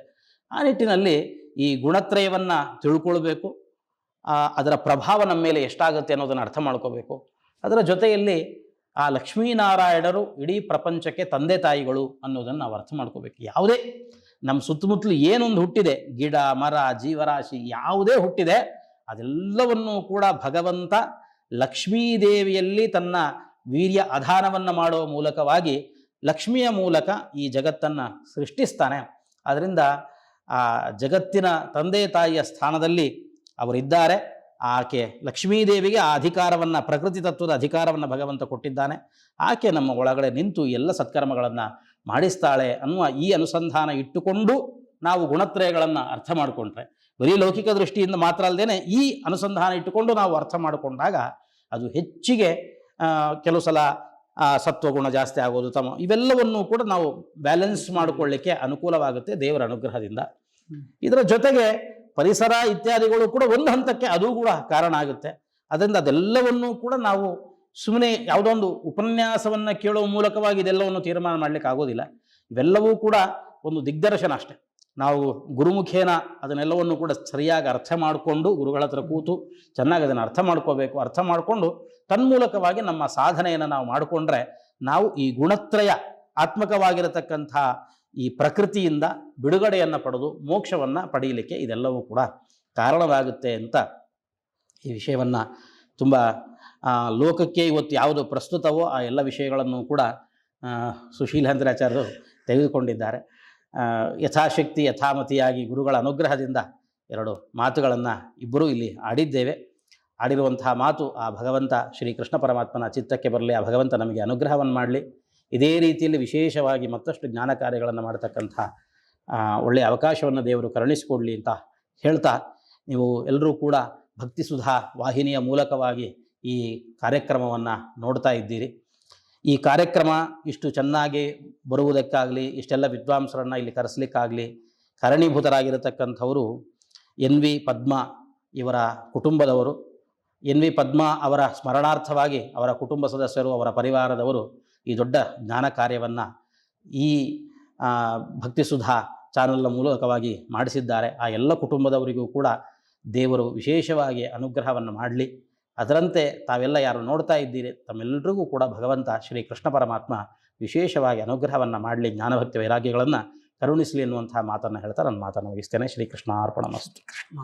ಆ ನಿಟ್ಟಿನಲ್ಲಿ ಈ ಗುಣತ್ರಯವನ್ನು ತಿಳ್ಕೊಳ್ಬೇಕು. ಅದರ ಪ್ರಭಾವ ನಮ್ಮ ಮೇಲೆ ಎಷ್ಟಾಗುತ್ತೆ ಅನ್ನೋದನ್ನು ಅರ್ಥ ಮಾಡ್ಕೋಬೇಕು. ಅದರ ಜೊತೆಯಲ್ಲಿ ಆ ಲಕ್ಷ್ಮೀನಾರಾಯಣರು ಇಡೀ ಪ್ರಪಂಚಕ್ಕೆ ತಂದೆ ತಾಯಿಗಳು ಅನ್ನೋದನ್ನು ನಾವು ಅರ್ಥ ಮಾಡ್ಕೋಬೇಕು. ಯಾವುದೇ ನಮ್ಮ ಸುತ್ತಮುತ್ತಲು ಏನೊಂದು ಹುಟ್ಟಿದೆ, ಗಿಡ ಮರ ಜೀವರಾಶಿ ಯಾವುದೇ ಹುಟ್ಟಿದೆ, ಅದೆಲ್ಲವನ್ನೂ ಕೂಡ ಭಗವಂತ ಲಕ್ಷ್ಮೀದೇವಿಯಲ್ಲಿ ತನ್ನ ವೀರ್ಯ ಅಧಾನವನ್ನು ಮಾಡುವ ಮೂಲಕವಾಗಿ ಲಕ್ಷ್ಮಿಯ ಮೂಲಕ ಈ ಜಗತ್ತನ್ನು ಸೃಷ್ಟಿಸ್ತಾನೆ. ಆದ್ದರಿಂದ ಆ ಜಗತ್ತಿನ ತಂದೆ ತಾಯಿಯ ಸ್ಥಾನದಲ್ಲಿ ಅವರಿದ್ದಾರೆ. ಆಕೆ ಲಕ್ಷ್ಮೀದೇವಿಗೆ ಆ ಅಧಿಕಾರವನ್ನು, ಪ್ರಕೃತಿ ತತ್ವದ ಅಧಿಕಾರವನ್ನು ಭಗವಂತ ಕೊಟ್ಟಿದ್ದಾನೆ. ಆಕೆ ನಮ್ಮ ಒಳಗಡೆ ನಿಂತು ಎಲ್ಲ ಸತ್ಕರ್ಮಗಳನ್ನು ಮಾಡಿಸ್ತಾಳೆ ಅನ್ನುವ ಈ ಅನುಸಂಧಾನ ಇಟ್ಟುಕೊಂಡು ನಾವು ಗುಣತ್ರಯಗಳನ್ನು ಅರ್ಥ ಮಾಡಿಕೊಂಡ್ರೆ, ಬರೀ ಲೌಕಿಕ ದೃಷ್ಟಿಯಿಂದ ಮಾತ್ರ ಅಲ್ಲದೆ ಈ ಅನುಸಂಧಾನ ಇಟ್ಟುಕೊಂಡು ನಾವು ಅರ್ಥ ಮಾಡಿಕೊಂಡಾಗ ಅದು ಹೆಚ್ಚಿಗೆ ಕೆಲವು ಸಲ ಸತ್ವಗುಣ ಜಾಸ್ತಿ ಆಗೋದು, ಇವೆಲ್ಲವನ್ನು ಕೂಡ ನಾವು ಬ್ಯಾಲೆನ್ಸ್ ಮಾಡಿಕೊಳ್ಳಿಕ್ಕೆ ಅನುಕೂಲವಾಗುತ್ತೆ ದೇವರ ಅನುಗ್ರಹದಿಂದ. ಇದರ ಜೊತೆಗೆ ಪರಿಸರ ಇತ್ಯಾದಿಗಳು ಕೂಡ ಒಂದು ಹಂತಕ್ಕೆ ಅದು ಕೂಡ ಕಾರಣ ಆಗುತ್ತೆ. ಅದರಿಂದ ಅದೆಲ್ಲವನ್ನೂ ಕೂಡ ನಾವು ಸುಮ್ಮನೆ ಯಾವುದೋ ಒಂದು ಉಪನ್ಯಾಸವನ್ನು ಕೇಳುವ ಮೂಲಕವಾಗಿ ಇದೆಲ್ಲವನ್ನು ತೀರ್ಮಾನ ಮಾಡಲಿಕ್ಕೆ ಆಗೋದಿಲ್ಲ. ಇವೆಲ್ಲವೂ ಕೂಡ ಒಂದು ದಿಗ್ದರ್ಶನ ಅಷ್ಟೆ. ನಾವು ಗುರುಮುಖೇನ ಅದನ್ನೆಲ್ಲವನ್ನು ಕೂಡ ಸರಿಯಾಗಿ ಅರ್ಥ ಮಾಡಿಕೊಂಡು ಗುರುಗಳ ಹತ್ರ ಕೂತು ಚೆನ್ನಾಗಿ ಅದನ್ನು ಅರ್ಥ ಮಾಡ್ಕೋಬೇಕು. ಅರ್ಥ ಮಾಡಿಕೊಂಡು ತನ್ಮೂಲಕವಾಗಿ ನಮ್ಮ ಸಾಧನೆಯನ್ನು ನಾವು ಮಾಡಿಕೊಂಡ್ರೆ ನಾವು ಈ ಗುಣತ್ರಯ ಆತ್ಮಕವಾಗಿರತಕ್ಕಂಥ ಈ ಪ್ರಕೃತಿಯಿಂದ ಬಿಡುಗಡೆಯನ್ನು ಪಡೆದು ಮೋಕ್ಷವನ್ನು ಪಡೆಯಲಿಕ್ಕೆ ಇದೆಲ್ಲವೂ ಕೂಡ ಕಾರಣವಾಗುತ್ತೆ ಅಂತ ಈ ವಿಷಯವನ್ನು ತುಂಬ ಲೋಕಕ್ಕೆ ಇವತ್ತು ಯಾವುದು ಪ್ರಸ್ತುತವೋ ಆ ಎಲ್ಲ ವಿಷಯಗಳನ್ನು ಕೂಡ ಸುಶೀಲೇಂದ್ರಾಚಾರ್ಯರು ತೆಗೆದುಕೊಂಡಿದ್ದಾರೆ. ಯಥಾಶಕ್ತಿ ಯಥಾಮತಿಯಾಗಿ ಗುರುಗಳ ಅನುಗ್ರಹದಿಂದ ಎರಡು ಮಾತುಗಳನ್ನು ಇಬ್ಬರೂ ಇಲ್ಲಿ ಆಡಿದ್ದೇವೆ. ಆಡಿರುವಂತಹ ಮಾತು ಆ ಭಗವಂತ ಶ್ರೀ ಕೃಷ್ಣ ಪರಮಾತ್ಮನ ಚಿತ್ತಕ್ಕೆ ಬರಲಿ, ಆ ಭಗವಂತ ನಮಗೆ ಅನುಗ್ರಹವನ್ನು ಮಾಡಲಿ. ಇದೇ ರೀತಿಯಲ್ಲಿ ವಿಶೇಷವಾಗಿ ಮತ್ತಷ್ಟು ಜ್ಞಾನ ಕಾರ್ಯಗಳನ್ನು ಮಾಡತಕ್ಕಂಥ ಒಳ್ಳೆಯ ಅವಕಾಶವನ್ನು ದೇವರು ಕರುಣಿಸಿಕೊಡಲಿ ಅಂತ ಹೇಳ್ತಾ, ನೀವು ಎಲ್ಲರೂ ಕೂಡ ಭಕ್ತಿಸುಧಾ ವಾಹಿನಿಯ ಮೂಲಕವಾಗಿ ಈ ಕಾರ್ಯಕ್ರಮವನ್ನು ನೋಡ್ತಾ ಇದ್ದೀರಿ. ಈ ಕಾರ್ಯಕ್ರಮ ಇಷ್ಟು ಚೆನ್ನಾಗಿ ಬರುವುದಕ್ಕಾಗಲಿ, ಇಷ್ಟೆಲ್ಲ ವಿದ್ವಾಂಸರನ್ನು ಇಲ್ಲಿ ಕರೆಸಲಿಕ್ಕಾಗಲಿ ಕಾರಣೀಭೂತರಾಗಿರತಕ್ಕಂಥವರು NV ಪದ್ಮಾ ಇವರ ಕುಟುಂಬದವರು. NV ಪದ್ಮಾ ಅವರ ಸ್ಮರಣಾರ್ಥವಾಗಿ ಅವರ ಕುಟುಂಬ ಸದಸ್ಯರು, ಅವರ ಪರಿವಾರದವರು ಈ ದೊಡ್ಡ ಜ್ಞಾನ ಕಾರ್ಯವನ್ನು ಈ ಭಕ್ತಿಸುಧಾ ಚಾನಲ್ನ ಮೂಲಕವಾಗಿ ಮಾಡಿಸಿದ್ದಾರೆ. ಆ ಎಲ್ಲ ಕುಟುಂಬದವರಿಗೂ ಕೂಡ ದೇವರು ವಿಶೇಷವಾಗಿ ಅನುಗ್ರಹವನ್ನು ಮಾಡಲಿ. ಅದರಂತೆ ತಾವೆಲ್ಲ ಯಾರು ನೋಡ್ತಾ ಇದ್ದೀರಿ ತಮ್ಮೆಲ್ಲರಿಗೂ ಕೂಡ ಭಗವಂತ ಶ್ರೀ ಕೃಷ್ಣ ಪರಮಾತ್ಮ ವಿಶೇಷವಾಗಿ ಅನುಗ್ರಹವನ್ನು ಮಾಡಲಿ, ಜ್ಞಾನಭಕ್ತಿ ವೈರಾಗ್ಯಗಳನ್ನು ಕರುಣಿಸಲಿ ಎನ್ನುವಂತಹ ಮಾತನ್ನು ಹೇಳ್ತಾ ನನ್ನ ಮಾತನ್ನು ಮುಗಿಸ್ತೇನೆ. ಶ್ರೀಕೃಷ್ಣ ಅರ್ಪಣಮಸ್ತು. ಕೃಷ್ಣ